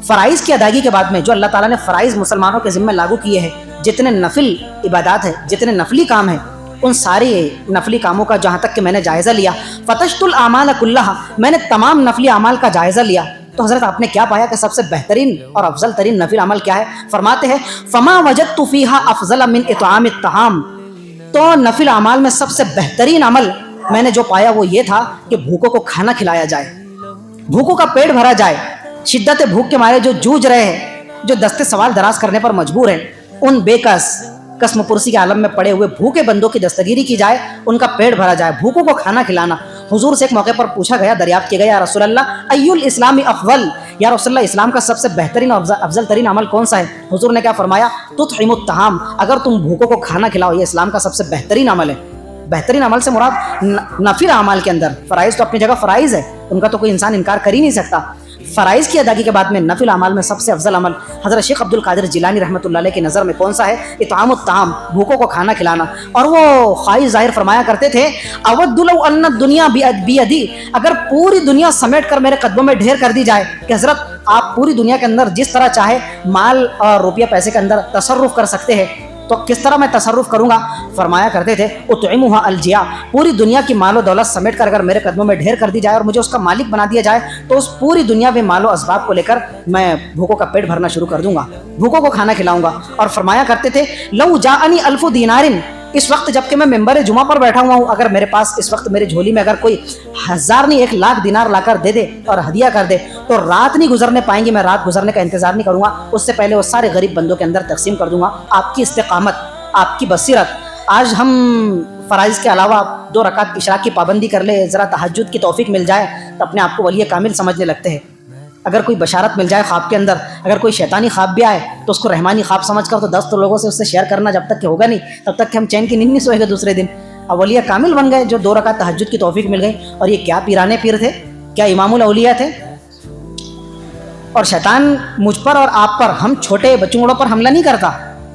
فرائض کی ادائیگی کے بعد میں جو اللہ تعالیٰ نے فرائض مسلمانوں کے ذمہ لاگو کیے ہیں، جتنے نفل عبادات ہیں، جتنے نفلی کام ہیں، ان سارے نفلی کاموں کا جہاں تک کہ میں نے جائزہ لیا، فتشت الاعمال کلھا، میں نے تمام نفلی اعمال کا جائزہ لیا. تو حضرت آپ نے کیا پایا کہ سب سے بہترین اور افضل ترین نفل عمل کیا ہے؟ فرماتے ہیں فما وجدت فیہا افضل من اطعام الطعام. تو نفل اعمال میں سب سے بہترین عمل میں نے جو پایا وہ یہ تھا کہ بھوکوں کو کھانا کھلایا جائے، بھوکوں کا پیٹ بھرا جائے. شدت بھوک کے مارے جو جوجھ رہے ہیں، جو دستے سوال دراز کرنے پر مجبور ہیں، ان بے کس قسم پرسی کے عالم میں پڑے ہوئے بھوکے بندوں کی دستگیری کی جائے، ان کا پیٹ بھرا جائے، بھوکوں کو کھانا کھلانا. حضور سے ایک موقع پر پوچھا گیا، دریافت کیا گیا، یا رسول اللہ ای الاسلام افضل، یا رسول اللہ اسلام کا سب سے بہترین اور افضل ترین عمل کون سا ہے؟ حضور نے کیا فرمایا؟ تطعم الطعام، اگر تم بھوکوں کو کھانا کھلاؤ یہ اسلام کا سب سے بہترین عمل ہے. بہترین عمل سے مراد نفل اعمال کے اندر فرائض تو اپنی جگہ فرائض ہے، ان کا تو کوئی انسان انکار کر ہی نہیں سکتا. فرائض کی ادائیگی کے بعد میں نفل اعمال میں سب سے افضل عمل حضرت شیخ عبد القادر جیلانی رحمۃ اللہ علیہ کی نظر میں کون سا ہے؟ اطعام الطعام، بھوکوں کو کھانا کھلانا. اور وہ خواہش ظاہر فرمایا کرتے تھے اود لو ان الدنیا بیدی، اگر پوری دنیا سمیٹ کر میرے قدموں میں ڈھیر کر دی جائے کہ حضرت آپ پوری دنیا کے اندر جس طرح چاہے مال اور روپیہ پیسے کے اندر تصرف کر سکتے ہیں تو کس طرح میں تصرف کروں گا؟ فرمایا کرتے تھے اطعمھا الجیا، پوری دنیا کی مال و دولت سمیٹ کر اگر میرے قدموں میں ڈھیر کر دی جائے اور مجھے اس کا مالک بنا دیا جائے تو اس پوری دنیا میں مال و اسباب کو لے کر میں بھوکوں کا پیٹ بھرنا شروع کر دوں گا، بھوکوں کو کھانا کھلاؤں گا. اور فرمایا کرتے تھے لو جاءنی الف دینار، اس وقت جب کہ میں ممبر جمعہ پر بیٹھا ہوا ہوں، اگر میرے پاس اس وقت میری جھولی میں اگر کوئی 1000 نہیں 1,00,000 دینار لا کر دے دے اور ہدیہ کر دے تو رات نہیں گزرنے پائیں گی، میں رات گزرنے کا انتظار نہیں کروں گا، اس سے پہلے وہ سارے غریب بندوں کے اندر تقسیم کر دوں گا. آپ کی استقامت، آپ کی بصیرت. آج ہم فرائض کے علاوہ 2 رکعت اشراق کی پابندی کر لے، ذرا تہجد کی توفیق مل جائے تو اپنے آپ کو ولی کامل سمجھنے لگتے ہیں. اگر کوئی بشارت مل جائے خواب کے اندر، اگر کوئی شیطانی خواب بھی آئے تو اس کو رحمانی خواب سمجھ کر تو 10 لوگوں سے اس سے شیئر کرنا جب تک کہ ہوگا نہیں تب تک کہ ہم چین کی نیند نہیں سوئے گے دوسرے دن. اب ولی کامل بن گئے جو 2 رکعت تہجد کی توفیق مل گئی. اور یہ کیا پیرانے پیر تھے، کیا امام الاولیاء تھے. اور شیطان مجھ پر اور آپ پر، ہم چھوٹے بچوں پر حملہ نہیں کرتا،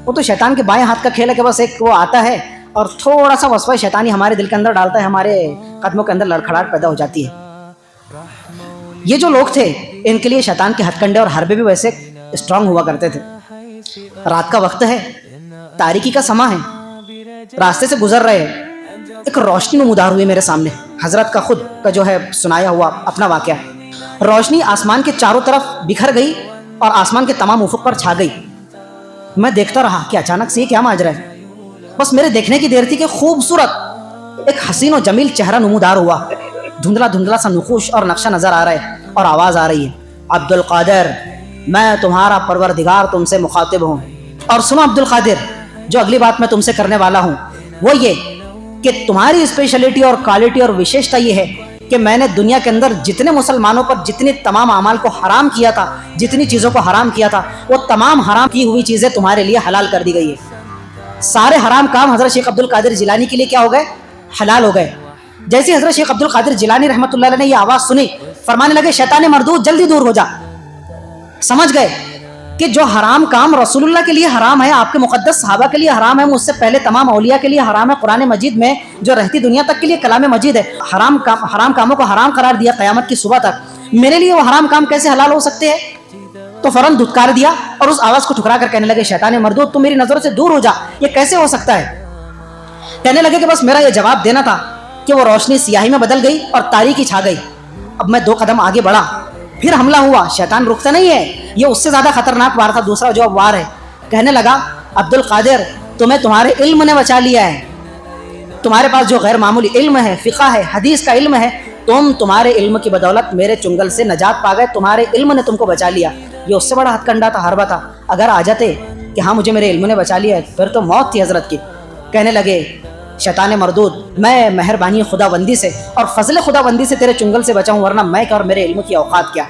وہ تو شیطان کے بائیں ہاتھ کا کھیل ہے کہ بس ایک وہ آتا ہے اور تھوڑا سا وسوسہ شیطانی ہمارے دل کے اندر ڈالتا ہے، ہمارے قدموں کے اندر لڑکھڑاہٹ پیدا ہو جاتی ہے. یہ جو لوگ تھے ان کے لیے شیطان کے ہتھ کنڈے اور حربے بھی ویسے اسٹرانگ ہوا کرتے تھے. رات کا وقت ہے، تاریکی کا سماں ہے، راستے سے گزر رہے ہیں، ایک روشنی نمودار ہوئی میرے سامنے. حضرت کا خود کا جو ہے سنایا ہوا اپنا واقعہ. روشنی آسمان کے چاروں طرف بکھر گئی اور آسمان کے تمام افق پر چھا گئی. میں دیکھتا رہا کہ اچانک سے یہ کیا ماجرا ہے. بس میرے دیکھنے کی دیر تھی کہ خوبصورت ایک حسین و جمیل چہرہ نمودار ہوا. دھندلا دھندلا سا نقوش اور نقشہ نظر آ رہا ہے اور آواز آ رہی ہے عبد القادر میں تمہارا پروردگار تم سے مخاطب ہوں. اور سنو عبد القادر، جو اگلی بات میں تم سے کرنے والا ہوں وہ یہ کہ تمہاری اسپیشلٹی اور کوالٹی اور وشیشتا یہ ہے کہ میں نے دنیا کے اندر جتنے مسلمانوں پر جتنے تمام اعمال کو حرام کیا تھا، جتنی چیزوں کو حرام کیا تھا، وہ تمام حرام کی ہوئی چیزیں تمہارے لیے حلال کر دی گئی ہے. سارے حرام کام حضرت شیخ عبد القادر جیلانی کے لیے کیا ہو گئے؟ حلال ہو گئے. جیسے حضرت شیخ عبد القادر جیلانی رحمۃ اللہ علیہ نے یہ آواز سنی، فرمانے لگے شیطان مردود جلدی دور ہو جا. سمجھ گئے کہ جو حرام کام رسول اللہ کے لیے حرام ہے، آپ کے مقدس صحابہ کے لیے حرام ہے، مجھ سے پہلے تمام اولیاء کے لیے حرام ہے، قرآن مجید میں جو رہتی دنیا تک کے لیے کلام مجید ہے، حرام کاموں کو حرام قرار دیا قیامت کی صبح تک. میرے لیے وہ حرام کام کیسے حلال ہو سکتے ہیں؟ تو فوراً دھتکار دیا اور اس آواز کو ٹھکرا کر کہنے لگے شیطان مردود تم میری نظروں سے دور ہو جا، یہ کیسے ہو سکتا ہے؟ کہنے لگے کہ بس میرا یہ جواب دینا تھا کہ وہ روشنی سیاہی میں بدل گئی اور تاریکی چھا گئی. اب میں 2 قدم آگے بڑھا، پھر حملہ ہوا. شیطان رکتا نہیں ہے، یہ اس سے زیادہ خطرناک وار تھا، دوسرا جو اب وار ہے. کہنے لگا عبد القادر تمہیں تمہارے علم نے بچا لیا ہے، تمہارے پاس جو غیر معمولی علم ہے، فقہ ہے، حدیث کا علم ہے، تمہارے علم کی بدولت میرے چنگل سے نجات پا گئے، تمہارے علم نے تم کو بچا لیا. یہ اس سے بڑا ہتھ کنڈا تھا، حربہ تھا. اگر آ جاتے کہ ہاں مجھے میرے علم نے بچا لیا ہے پھر تو موت تھی حضرت کی. کہنے لگے شیطان مردود میں مہربانی خداوندی سے اور فضل خداوندی سے تیرے چنگل سے بچا ہوں، ورنہ میں کیا اور میرے علم کی اوقات کیا.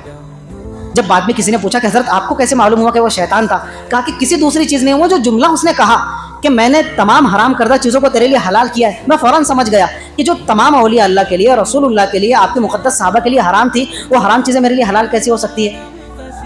جب بعد میں کسی نے پوچھا کہ حضرت آپ کو کیسے معلوم ہوا کہ وہ شیطان تھا، کہا کہ کسی دوسری چیز نہیں ہوا، جو جملہ اس نے کہا کہ میں نے تمام حرام کردہ چیزوں کو تیرے لیے حلال کیا ہے، میں فوراً سمجھ گیا کہ جو تمام اولیاء اللہ کے لیے، رسول اللہ کے لیے، آپ کے مقدس صحابہ کے لیے حرام تھی، وہ حرام چیزیں میرے لیے حلال کیسی ہو سکتی ہے.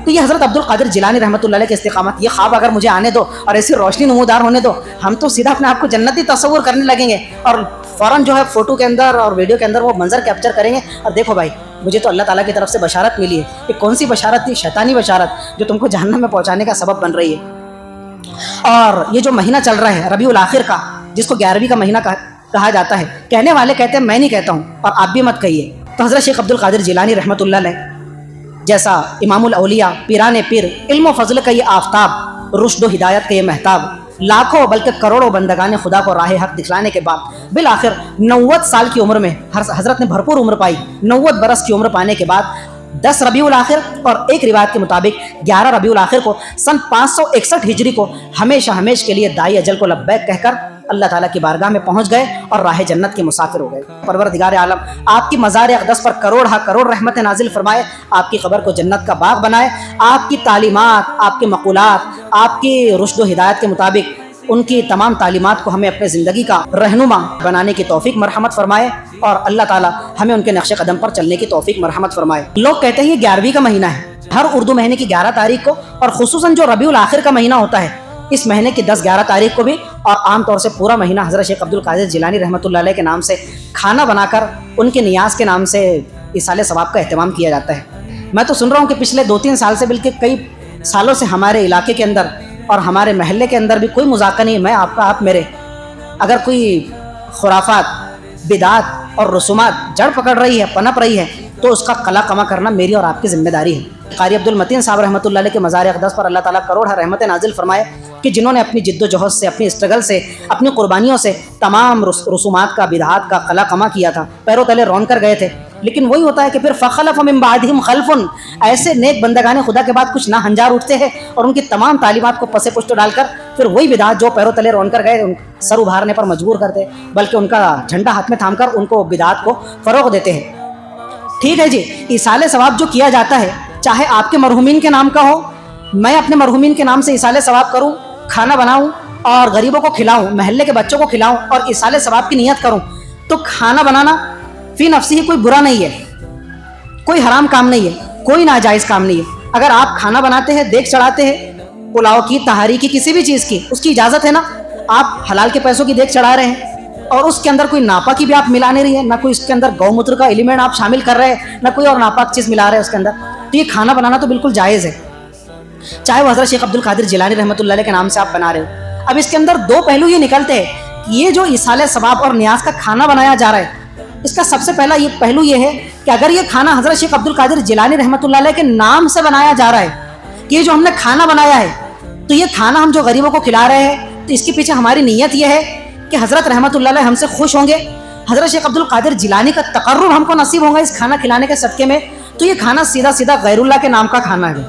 تو یہ حضرت عبد القادر جیلانی رحمۃ اللہ علیہ کے استقامت، یہ خواب اگر مجھے آنے دو اور ایسی روشنی نمودار ہونے دو، ہم تو سیدھا اپنے آپ کو جنتی تصور کرنے لگیں گے اور فوراً جو ہے فوٹو کے اندر اور ویڈیو کے اندر وہ منظر کیپچر کریں گے اور دیکھو بھائی مجھے تو اللہ تعالیٰ کی طرف سے بشارت ملی ہے. یہ کون سی بشارت تھی؟ شیطانی بشارت جو تم کو جہنم میں پہنچانے کا سبب بن رہی ہے. اور یہ جو مہینہ چل رہا ہے ربیع الاخر کا، جس کو 11ویں کا مہینہ کہا جاتا ہے، کہنے والے کہتے ہیں میں نہیں کہتا ہوں اور آپ بھی مت کہیے. تو حضرت شیخ عبد القادر جیلانی رحمۃ اللہ علیہ جیسا امام الاولیاء، پیران پیر، علم و فضل کا یہ آفتاب، رشد و ہدایت کا یہ مہتاب، لاکھوں بلکہ کروڑوں بندگان خدا کو راہ حق دکھلانے کے بعد بالآخر 90 سال کی عمر میں حضرت نے بھرپور عمر پائی. 90 برس کی عمر پانے کے بعد 10 ربیع الاخر اور ایک روایت کے مطابق 11 ربیع الاخر کو سن 561 ہجری کو ہمیشہ ہمیش کے لیے دائی اجل کو لبیک کہہ کر اللہ تعالیٰ کی بارگاہ میں پہنچ گئے اور راہ جنت کے مسافر ہو گئے. پروردگار عالم آپ کی مزار اقدس پر کروڑ رحمت نازل فرمائے، آپ کی قبر کو جنت کا باغ بنائے، آپ کی تعلیمات، آپ کے مقولات، آپ کی رشد و ہدایت کے مطابق ان کی تمام تعلیمات کو ہمیں اپنے زندگی کا رہنما بنانے کی توفیق مرحمت فرمائے اور اللہ تعالیٰ ہمیں ان کے نقش قدم پر چلنے کی توفیق مرحمت فرمائے. لوگ کہتے ہیں یہ 11ویں کا مہینہ ہے. ہر اردو مہینے کی 11 تاریخ کو اور خصوصاً جو ربیع الاخر کا مہینہ ہوتا ہے اس مہینے کی 10-11 تاریخ کو بھی اور عام طور سے پورا مہینہ حضرت شیخ عبد القادر جیلانی رحمۃ اللہ علیہ کے نام سے کھانا بنا کر ان کے نیاز کے نام سے ایصال ثواب کا اہتمام کیا جاتا ہے. میں تو سن رہا ہوں کہ پچھلے 2-3 سال سے بلکہ کئی سالوں سے ہمارے علاقے کے اندر اور ہمارے محلے کے اندر بھی کوئی مذاکرہ نہیں، میں آپ کا آپ میرے، اگر کوئی خرافات، بدعات اور رسومات جڑ پکڑ رہی ہے، پنپ رہی ہے تو اس کا قلع کما کرنا میری اور آپ کی ذمہ داری ہے. قاری عبد المتین صاحب رحمۃ اللہ علیہ کے مزار اقدس پر اللہ تعالیٰ کروڑ رحمت نازل فرمائے کہ جنہوں نے اپنی جد و جہد سے، اپنی اسٹرگل سے، اپنی قربانیوں سے تمام رسومات کا، بدعات کا قلع کما کیا تھا، پیروں تلے رون کر گئے تھے. لیکن وہی ہوتا ہے کہ پھر فخلف من بعدہم خلف، ایسے نیک بندگان خدا کے بعد کچھ نہ ہنجار اٹھتے ہیں اور ان کی تمام تعلیمات کو پس پشت ڈال کر پھر وہی بدعات جو پیروں تلے رون کر گئے ان سر ابھارنے پر مجبور کرتے، بلکہ ان کا جھنڈا ہاتھ میں تھام کر ان کو بدعات کو فروغ دیتے ہیں. ٹھیک ہے جی، ایصال ثواب جو کیا جاتا ہے چاہے آپ کے مرحومین کے نام کا ہو، میں اپنے مرحومین کے نام سے ایصال ثواب کروں، کھانا بناؤں اور غریبوں کو کھلاؤں، محلے کے بچوں کو کھلاؤں اور ایصال ثواب کی نیت کروں، تو کھانا بنانا فی نفسی ہی کوئی برا نہیں ہے، کوئی حرام کام نہیں ہے، کوئی ناجائز کام نہیں ہے. اگر آپ کھانا بناتے ہیں، دیگ چڑھاتے ہیں، پلاؤ کی، تہاری کی، کسی بھی چیز کی، اس کی اجازت ہے نا. آپ حلال کے پیسوں کی دیگ چڑھا رہے ہیں اور اس کے اندر کوئی ناپاک کی بھی آپ ملا نہیں رہی ہے، نہ کوئی اس کے اندر گو موتر کا ایلیمنٹ آپ شامل کر رہے ہیں، نہ کوئی اور ناپاک چیز ملا رہے ہیں اس کے اندر، تو یہ کھانا بنانا تو بالکل جائز ہے، چاہے وہ حضرت شیخ عبد القادر جیلانی رحمۃ اللہ علیہ کے نام سے آپ بنا رہے ہو. اب اس کے اندر 2 پہلو یہ نکلتے ہیں کہ یہ جو ایصال ثواب اور نیاز کا کھانا بنایا جا رہا ہے، اس کا سب سے پہلا یہ پہلو یہ ہے کہ اگر یہ کھانا حضرت شیخ عبد القادر جیلانی رحمۃ اللہ علیہ کے نام سے بنایا جا رہا ہے کہ یہ جو ہم نے کھانا بنایا ہے تو یہ کھانا ہم جو غریبوں کو کھلا رہے ہیں تو اس کے پیچھے ہماری نیت یہ ہے کہ حضرت رحمۃ اللہ علیہ ہم سے خوش ہوں گے، حضرت شیخ عبد القادر جیلانی کا تقرب ہم کو نصیب ہوگا اس کھانا کھلانے کے صدقے میں، تو یہ کھانا سیدھا غیر اللہ کے نام کا کھانا ہے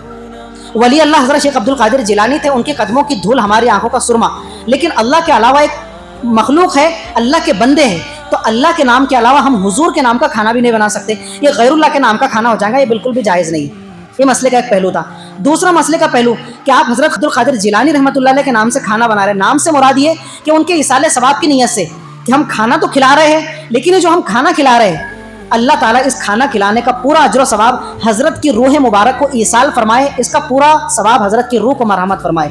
ولی اللہ حضرت شیخ عبد القادر جیلانی تھے، ان کے قدموں کی دھول ہماری آنکھوں کا سرما، لیکن اللہ کے علاوہ ایک مخلوق ہے، اللہ کے بندے ہیں، تو اللہ کے نام کے علاوہ ہم حضور کے نام کا کھانا بھی نہیں بنا سکتے، یہ غیر اللہ کے نام کا کھانا ہو جائے گا، یہ بالکل بھی جائز نہیں۔ یہ مسئلے کا ایک پہلو تھا۔ دوسرا مسئلے کا پہلو کہ آپ حضرت عبد القادر جیلانی رحمۃ اللہ علیہ کے نام سے کھانا بنا رہے ہیں، نام سے مراد یہ کہ ان کے ایصال ثواب کی نیت سے کہ ہم کھانا تو کھلا رہے ہیں، لیکن یہ جو ہم کھانا کھلا رہے ہیں اللہ تعالیٰ اس کھانا کھلانے کا پورا اجر و ثواب حضرت کی روح مبارک کو ایصال فرمائے، اس کا پورا ثواب حضرت کی روح کو مرحمت فرمائے۔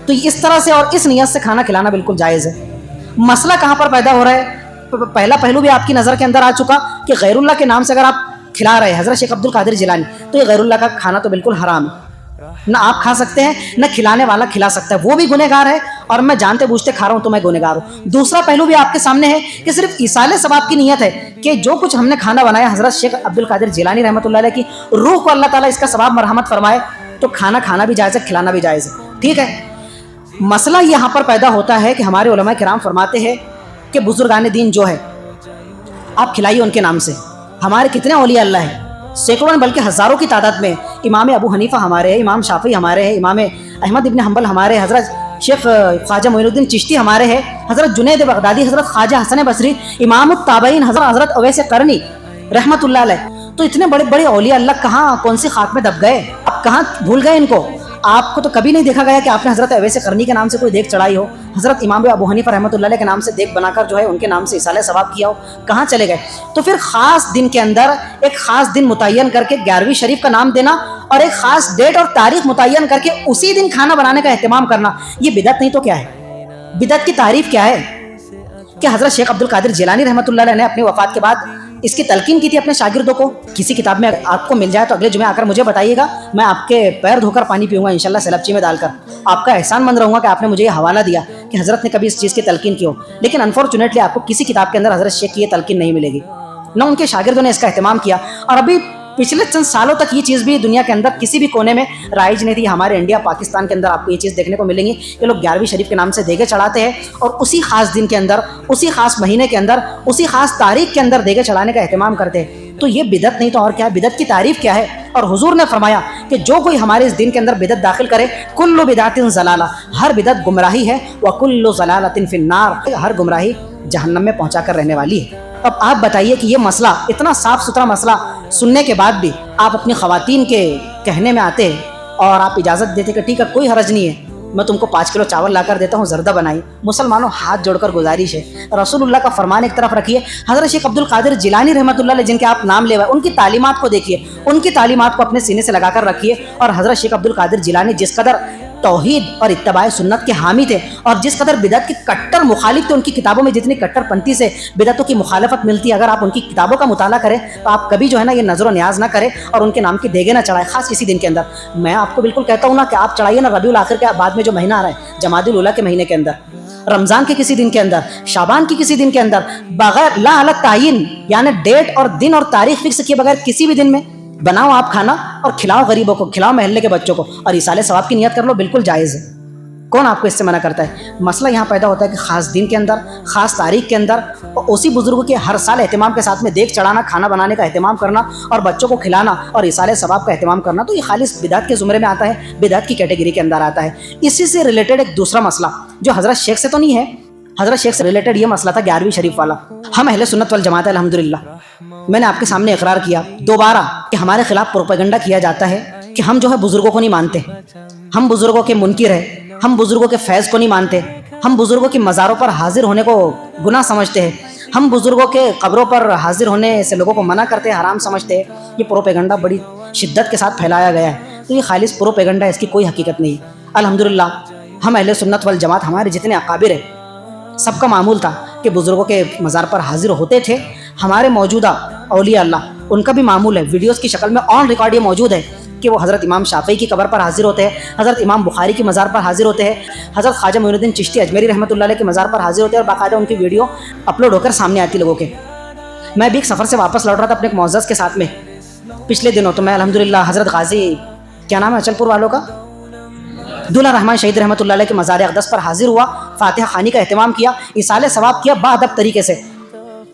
تو اس طرح سے اور اس نیت سے کھانا کھلانا بالکل جائز ہے۔ مسئلہ کہاں پر پیدا ہو رہا ہے؟ پہلا پہلو بھی آپ کی نظر کے اندر آ چکا کہ غیر اللہ کے نام سے اگر آپ کھلا رہے ہیں حضرت شیخ عبد القادر جیلانی، تو یہ غیر اللہ کا کھانا تو بالکل حرام ہے، نہ آپ کھا سکتے ہیں نہ کھلانے والا کھلا سکتا ہے، وہ بھی گنہگار ہے اور میں جانتے بوجھتے کھا رہا ہوں تو میں گنہگار ہوں۔ دوسرا پہلو بھی آپ کے سامنے ہے کہ صرف ایصال ثواب کی نیت ہے کہ جو کچھ ہم نے کھانا بنایا حضرت شیخ عبد القادر جیلانی رحمۃ اللہ علیہ کی روح کو اللہ تعالیٰ اس کا ثواب مرحمت فرمائے، تو کھانا بھی جائز ہے، کھلانا بھی جائز ہے، ٹھیک ہے۔ مسئلہ یہاں پر پیدا ہوتا ہے کہ ہمارے علماء کرام فرماتے ہیں کہ بزرگان دین جو ہے آپ کھلائیے ان کے نام سے۔ ہمارے کتنے اولیاء اللہ ہیں، سینکڑوں بلکہ ہزاروں کی تعداد میں۔ امام ابو حنیفہ ہمارے ہیں، امام شافعی ہمارے ہیں، امام احمد ابن حنبل ہمارے، حضرت شیخ خواجہ معین الدین چشتی ہمارے ہیں، حضرت جنید بغدادی، حضرت خواجہ حسن بصری، امام التابعین حضرت اویس قرنی رحمۃ اللہ علیہ۔ تو اتنے بڑے بڑے اولیاء اللہ کہاں کون سی خاک میں دب گئے؟ آپ کہاں بھول گئے ان کو؟ آپ کو تو کبھی نہیں دیکھا گیا کہ آپ نے حضرت اویس قرنی کے نام سے کوئی دیگ چڑھائی ہو، حضرت امام ابو حنیفہ رحمۃ اللہ علیہ کے نام سے دیگ بنا کر جو ہے ان کے نام سے ایصال ثواب کیا ہو، کہاں چلے گئے؟ تو پھر خاص دن کے اندر ایک خاص دن متعین کر کے 11ویں شریف کا نام دینا اور ایک خاص ڈیٹ اور تاریخ متعین کر کے اسی دن کھانا بنانے کا اہتمام کرنا، یہ بدعت نہیں تو کیا ہے؟ بدعت کی تعریف کیا ہے؟ کہ حضرت شیخ عبد القادر جیلانی رحمۃ اللہ علیہ نے اپنی وفات کے بعد اس کی تلقین کی تھی اپنے شاگردوں کو۔ کسی کتاب میں آپ کو مل جائے تو اگلے جمعے آ کر مجھے بتائیے گا، میں آپ کے پیر دھو کر پانی پیوں گا انشاءاللہ سیلبچی میں ڈال کر، آپ کا احسان مند رہوں گا کہ آپ نے مجھے یہ حوالہ دیا کہ حضرت نے کبھی اس چیز کی تلقین کی ہو۔ لیکن انفارچونیٹلی آپ کو کسی کتاب کے اندر حضرت شیخ کی یہ تلقین نہیں ملے گی، نہ ان کے شاگردوں نے اس کا اہتمام کیا، اور ابھی پچھلے چند سالوں تک یہ چیز بھی دنیا کے اندر کسی بھی کونے میں رائج نہیں تھی۔ ہمارے انڈیا پاکستان کے اندر آپ کو یہ چیز دیکھنے کو ملیں گی کہ لوگ 11ویں شریف کے نام سے دیگیں چڑھاتے ہیں اور اسی خاص دن کے اندر، اسی خاص مہینے کے اندر، اسی خاص تاریخ کے اندر دیگیں چڑھانے کا اہتمام کرتے ہیں۔ تو یہ بدعت نہیں تو اور کیا ہے؟ بدعت کی تعریف کیا ہے؟ اور حضور نے فرمایا کہ جو کوئی ہمارے اس دن کے اندر بدعت داخل کرے، کل بدعت ضلالہ، ہر بدعت گمراہی ہے، وکل ضلالۃ فی النار، ہر گمراہی جہنم میں پہنچا کر رہنے والی ہے۔ اب آپ بتائیے کہ یہ مسئلہ، اتنا صاف ستھرا مسئلہ سننے کے بعد بھی آپ اپنی خواتین کے کہنے میں آتے ہیں اور آپ اجازت دیتے کہ ٹھیک ہے کوئی حرج نہیں ہے، میں تم کو 5 کلو چاول لا کر دیتا ہوں، زردہ بنائی۔ مسلمانوں ہاتھ جوڑ کر گزارش ہے، رسول اللہ کا فرمان ایک طرف رکھیے، حضرت شیخ عبد القادر جیلانی رحمۃ اللہ علیہ جن کے آپ نام لے ہوئے ان کی تعلیمات کو دیکھیے، ان کی تعلیمات کو اپنے سینے سے لگا کر رکھیے، اور حضرت شیخ عبد القادر جیلانی جس قدر توحید اور اتباع سنت کے حامی تھے اور جس قدر بدعت کی کٹر مخالف تھے، ان کی کتابوں میں جتنی کٹر پنتی سے بدعتوں کی مخالفت ملتی ہے، اگر آپ ان کی کتابوں کا مطالعہ کریں تو آپ کبھی جو ہے نا یہ نظر و نیاز نہ کریں اور ان کے نام کی دیگیں نہ چڑھائیں، خاص اسی دن کے اندر۔ میں آپ کو بالکل کہتا ہوں نا کہ آپ چڑھائیے نا ربیع الاخر کے بعد میں جو مہینہ آ رہا ہے، جمادی الاولیٰ کے مہینے کے اندر، رمضان کے کسی دن کے اندر، شعبان کی کسی دن کے اندر، بغیر لا علی تعین یعنی ڈیٹ اور دن اور تاریخ فکس کیے بغیر کسی بھی دن میں بناؤ آپ کھانا اور کھلاؤ غریبوں کو، کھلاؤ محلے کے بچوں کو اور ایصال ثواب کی نیت کر لو، بالکل جائز ہے۔ کون آپ کو اس سے منع کرتا ہے؟ مسئلہ یہاں پیدا ہوتا ہے کہ خاص دن کے اندر، خاص تاریخ کے اندر اسی بزرگوں کے ہر سال اہتمام کے ساتھ میں دیگ چڑھانا، کھانا بنانے کا اہتمام کرنا اور بچوں کو کھلانا اور ایصال ثواب کا اہتمام کرنا، تو یہ خالص بدعت کے زمرے میں آتا ہے، بدعت کی کیٹیگری کے اندر آتا ہے۔ اسی سے ریلیٹڈ ایک دوسرا مسئلہ جو حضرت شیخ سے تو نہیں ہے، حضرت شیخ سے ریلیٹڈ یہ مسئلہ تھا 11ویں شریف والا۔ ہم اہل سنت والجماعت الحمدللہ، میں نے آپ کے سامنے اقرار کیا دوبارہ کہ ہمارے خلاف پروپیگنڈا کیا جاتا ہے کہ ہم جو ہے بزرگوں کو نہیں مانتے، ہم بزرگوں کے منکر ہیں، ہم بزرگوں کے فیض کو نہیں مانتے، ہم بزرگوں کی مزاروں پر حاضر ہونے کو گناہ سمجھتے ہیں، ہم بزرگوں کے قبروں پر حاضر ہونے سے لوگوں کو منع کرتے ہیں، حرام سمجھتے ہیں۔ یہ پروپیگنڈا بڑی شدت کے ساتھ پھیلایا گیا ہے، تو یہ خالص پروپیگنڈا، اس کی کوئی حقیقت نہیں ہے۔ الحمدللہ ہم اہل سنت والجماعت، ہمارے جتنے اکابر ہیں سب کا معمول تھا کہ بزرگوں کے مزار پر حاضر ہوتے تھے۔ ہمارے موجودہ اولیاء اللہ ان کا بھی معمول ہے، ویڈیوز کی شکل میں آن ریکارڈ یہ موجود ہے کہ وہ حضرت امام شافعی کی قبر پر حاضر ہوتے ہیں، حضرت امام بخاری کی مزار پر حاضر ہوتے ہیں، حضرت خواجہ معین الدین چشتی اجمیری رحمۃ اللہ علیہ کے مزار پر حاضر ہوتے ہیں، اور باقاعدہ ان کی ویڈیو اپلوڈ ہو کر سامنے آتی لوگوں کے۔ میں بھی ایک سفر سے واپس لوٹ رہا تھا اپنے ایک معزز کے ساتھ میں پچھلے دنوں، تو میں الحمدللہ حضرت غازی کیا نام ہے اچل پور والوں کا، دولہ رحمان شہید رحمۃ اللہ علیہ کے مزار اقدس پر حاضر ہوا، فاتحہ خوانی کا اہتمام کیا، ایصال ثواب کیا باادب طریقے سے۔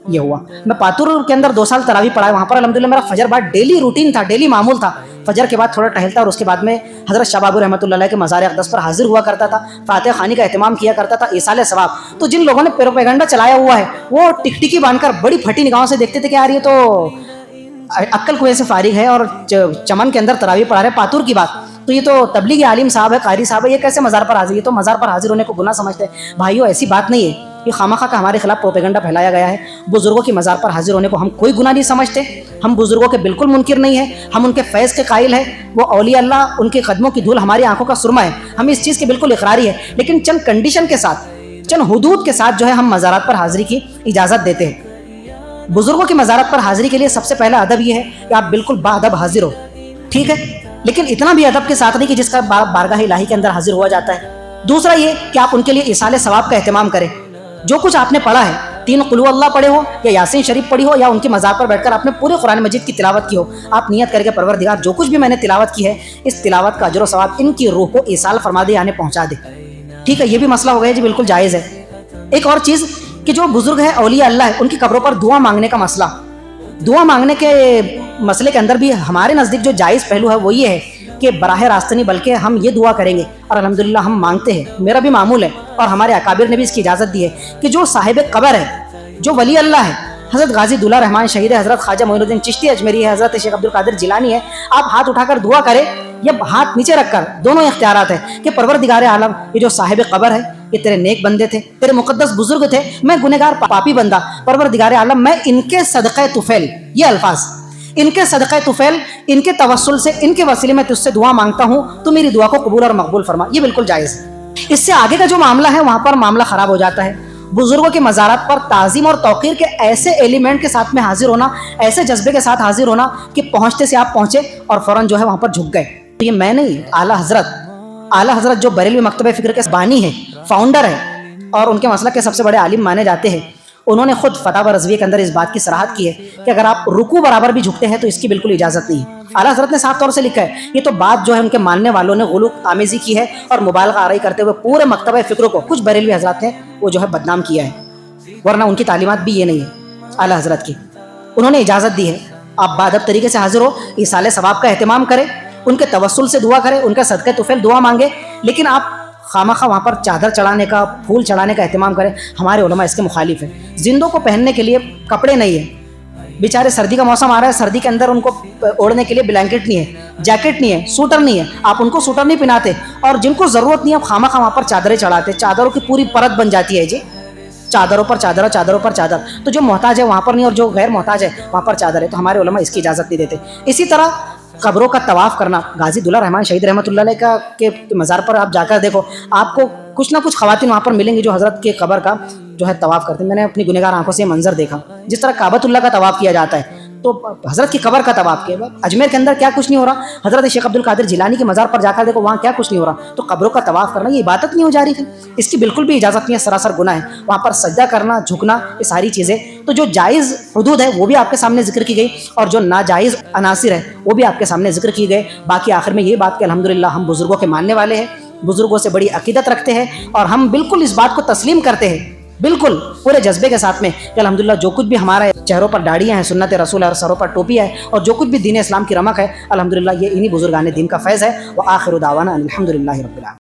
یہ ہوا میں پاتور کے اندر 2 سال تراویح پڑھا، وہاں پر الحمدللہ میرا فجر بعد ڈیلی روٹین تھا، ڈیلی معمول تھا فجر کے بعد تھوڑا ٹہلتا اور اس کے بعد میں حضرت شاہ بابو رحمۃ اللہ علیہ کے مزار اقدس پر حاضر ہوا کرتا تھا، فاتحہ خوانی کا اہتمام کیا کرتا تھا، ایصال ثواب۔ تو جن لوگوں نے پروپیگنڈا چلایا ہوا ہے وہ ٹکٹکی باندھ کر بڑی پھٹی نگاہوں سے دیکھتے تھے کہ یار یہ تو عقل کنویں سے فارغ ہے اور چمن کے اندر تراویح پڑھا رہے پاتور کی بات، تو یہ تو تبلیغی عالم صاحب ہے، قاری صاحب ہے، یہ کیسے مزار پر حاضر؟ یہ تو مزار پر حاضر ہونے کو گناہ سمجھتے ہیں۔ بھائیو ایسی بات نہیں ہے، یہ خامخواہ کا ہمارے خلاف پروپیگنڈا پھیلایا گیا ہے۔ بزرگوں کی مزار پر حاضر ہونے کو ہم کوئی گناہ نہیں سمجھتے، ہم بزرگوں کے بالکل منکر نہیں ہیں، ہم ان کے فیض کے قائل ہیں، وہ اولیاء اللہ، ان کے قدموں کی دھول ہماری آنکھوں کا سرما ہے، ہم اس چیز کے بالکل اقراری ہے، لیکن چند کنڈیشن کے ساتھ، چند حدود کے ساتھ جو ہے ہم مزارات پر حاضری کی اجازت دیتے ہیں۔ بزرگوں کی مزارات پر حاضری کے لیے سب سے پہلا ادب یہ ہے کہ آپ بالکل باادب حاضر ہو، ٹھیک ہے، لیکن اتنا بھی ادب کے ساتھ نہیں کہ جس کا بارگاہ الہی کے اندر حاضر ہوا جاتا ہے۔ دوسرا یہ کہ آپ ان کے لیے ایصال ثواب کا اہتمام کریں۔ جو کچھ آپ نے پڑھا ہے، 3 قل اللہ پڑھے ہو یا یاسین شریف پڑھی ہو یا ان کی مزار پر بیٹھ کر آپ نے پورے قرآن مجید کی تلاوت کی ہو، آپ نیت کر کے پروردگار جو کچھ بھی میں نے تلاوت کی ہے اس تلاوت کا اجر و ثواب ان کی روح کو ایصال فرما دے، یعنی پہنچا دے، ٹھیک ہے، یہ بھی مسئلہ ہو گیا جی، بالکل جائز ہے۔ ایک اور چیز کہ جو بزرگ ہے اولیاء اللہ ہے، ان کی قبروں پر دعا مانگنے کا مسئلہ، دعا مانگنے کے مسئلے کے اندر بھی ہمارے نزدیک جو جائز پہلو ہے وہ یہ ہے کہ براہ راست نہیں بلکہ ہم یہ دعا کریں گے، اور الحمدللہ ہم مانگتے ہیں، میرا بھی معمول ہے اور ہمارے اکابر نے بھی اس کی اجازت دی ہے کہ جو صاحب قبر ہے، جو ولی اللہ ہے، حضرت غازی دولہ رحمان شہید ہے، حضرت خواجہ معین الدین چشتی اجمیری ہے، حضرت شیخ عبد القادر جیلانی ہے، آپ ہاتھ اٹھا کر دعا کریں یا ہاتھ نیچے رکھ کر، دونوں اختیارات ہیں کہ پروردگار عالم، یہ جو صاحب قبر ہے یہ تیرے نیک بندے تھے، تیرے مقدس بزرگ تھے، میں گنہگار پاپی بندہ، پروردگار عالم میں ان کے صدقہ طفیل، یہ الفاظ، ان کے صدقہ طفیل، ان کے توسل سے، ان کے وسیلے میں تجھ سے دعا مانگتا ہوں، تو میری دعا کو قبول اور مقبول فرما، یہ بالکل جائز ہے۔ اس سے آگے کا جو معاملہ ہے وہاں پر معاملہ خراب ہو جاتا ہے۔ بزرگوں کے مزارات پر تعظیم اور توقیر کے ایسے ایلیمنٹ کے ساتھ میں حاضر ہونا، ایسے جذبے کے ساتھ حاضر ہونا کہ پہنچتے سے آپ پہنچے اور فوراً جو ہے وہاں پر جھک گئے، تو یہ میں نہیں، اعلیٰ حضرت جو بریلوی مکتبہ فکر کے بانی ہے، فاؤنڈر ہے اور ان کے مسلک کے سب سے بڑے عالم مانے جاتے ہیں، انہوں نے خود فتاوی رضویہ کے اندر اس بات کی صراحت کی ہے کہ اگر آپ رکوع برابر بھی جھکتے ہیں تو اس کی بالکل اجازت نہیں ہے۔ اعلیٰ حضرت نے صاف طور سے لکھا ہے، یہ تو بات جو ہے ان کے ماننے والوں نے غلو آمیزی کی ہے اور مبالغہ آرائی کرتے ہوئے پورے مکتبہ فکر کو کچھ بریلوی حضرات نے وہ جو ہے بدنام کیا ہے، ورنہ ان کی تعلیمات بھی یہ نہیں ہے اعلیٰ حضرت کی۔ انہوں نے اجازت دی ہے آپ بادب طریقے سے حاضر ہو، ایصال ثواب کا اہتمام کریں، ان کے توسل سے دعا کریں، ان کا صدقہ طفیل دعا مانگے، لیکن آپ خامخواہ وہاں پر چادر چڑھانے کا، پھول چڑھانے کا اہتمام کریں، ہمارے علماء اس کے مخالف ہیں۔ زندوں کو پہننے کے لیے کپڑے نہیں ہیں، بیچارے سردی کا موسم آ رہا ہے، سردی کے اندر ان کو اوڑھنے کے لیے بلینکٹ نہیں ہے، جیکٹ نہیں ہے، سوٹر نہیں ہے، آپ ان کو سوٹر نہیں پہناتے، اور جن کو ضرورت نہیں ہے آپ خامخواہ وہاں پر چادریں چڑھاتے، چادروں کی پوری پرت بن جاتی ہے جی، چادروں پر چادر، چادروں پر چادر، تو جو محتاج ہے وہاں پر نہیں اور جو غیر محتاج ہے وہاں پر چادر ہے، تو ہمارے علماء اس کی اجازت نہیں دیتے۔ اسی طرح قبروں کا طواف کرنا، غازی دولہ رحمان شہید رحمۃ اللہ علیہ کا کے مزار پر آپ جا کر دیکھو، آپ کو کچھ نہ کچھ خواتین وہاں پر ملیں گی جو حضرت کے قبر کا جو ہے طواف کرتے ہیں۔ میں نے اپنی گنہگار آنکھوں سے یہ منظر دیکھا، جس طرح کعبۃ اللہ کا طواف کیا جاتا ہے تو حضرت کی قبر کا طواف کیا۔ اجمیر کے اندر کیا کچھ نہیں ہو رہا، حضرت شیخ عبد القادر جیلانی کے مزار پر جا کر دیکھو وہاں کیا کچھ نہیں ہو رہا، تو قبروں کا طواف کرنا یہ عبادت نہیں ہو جا رہی تھی، اس کی بالکل بھی اجازت نہیں ہے، سراسر گناہ ہے وہاں پر سجدہ کرنا، جھکنا، یہ ساری چیزیں۔ تو جو جائز حدود ہے وہ بھی آپ کے سامنے ذکر کی گئی اور جو ناجائز عناصر ہے وہ بھی آپ کے سامنے ذکر کیے گئے۔ باقی آخر میں یہ بات کہ الحمدللہ ہم بزرگوں کے ماننے والے ہیں، بزرگوں سے بڑی عقیدت رکھتے ہیں اور ہم بالکل اس بات کو تسلیم کرتے ہیں، بالکل پورے جذبے کے ساتھ میں کہ الحمدللہ جو کچھ بھی ہمارے چہروں پر داڑیاں ہیں، سنت رسول ہے، اور سروں پر ٹوپی ہے، اور جو کچھ بھی دین اسلام کی رمق ہے، الحمدللہ یہ انہی بزرگان دین کا فیض ہے۔ وآخر دعوانا الحمدللہ رب العالمین۔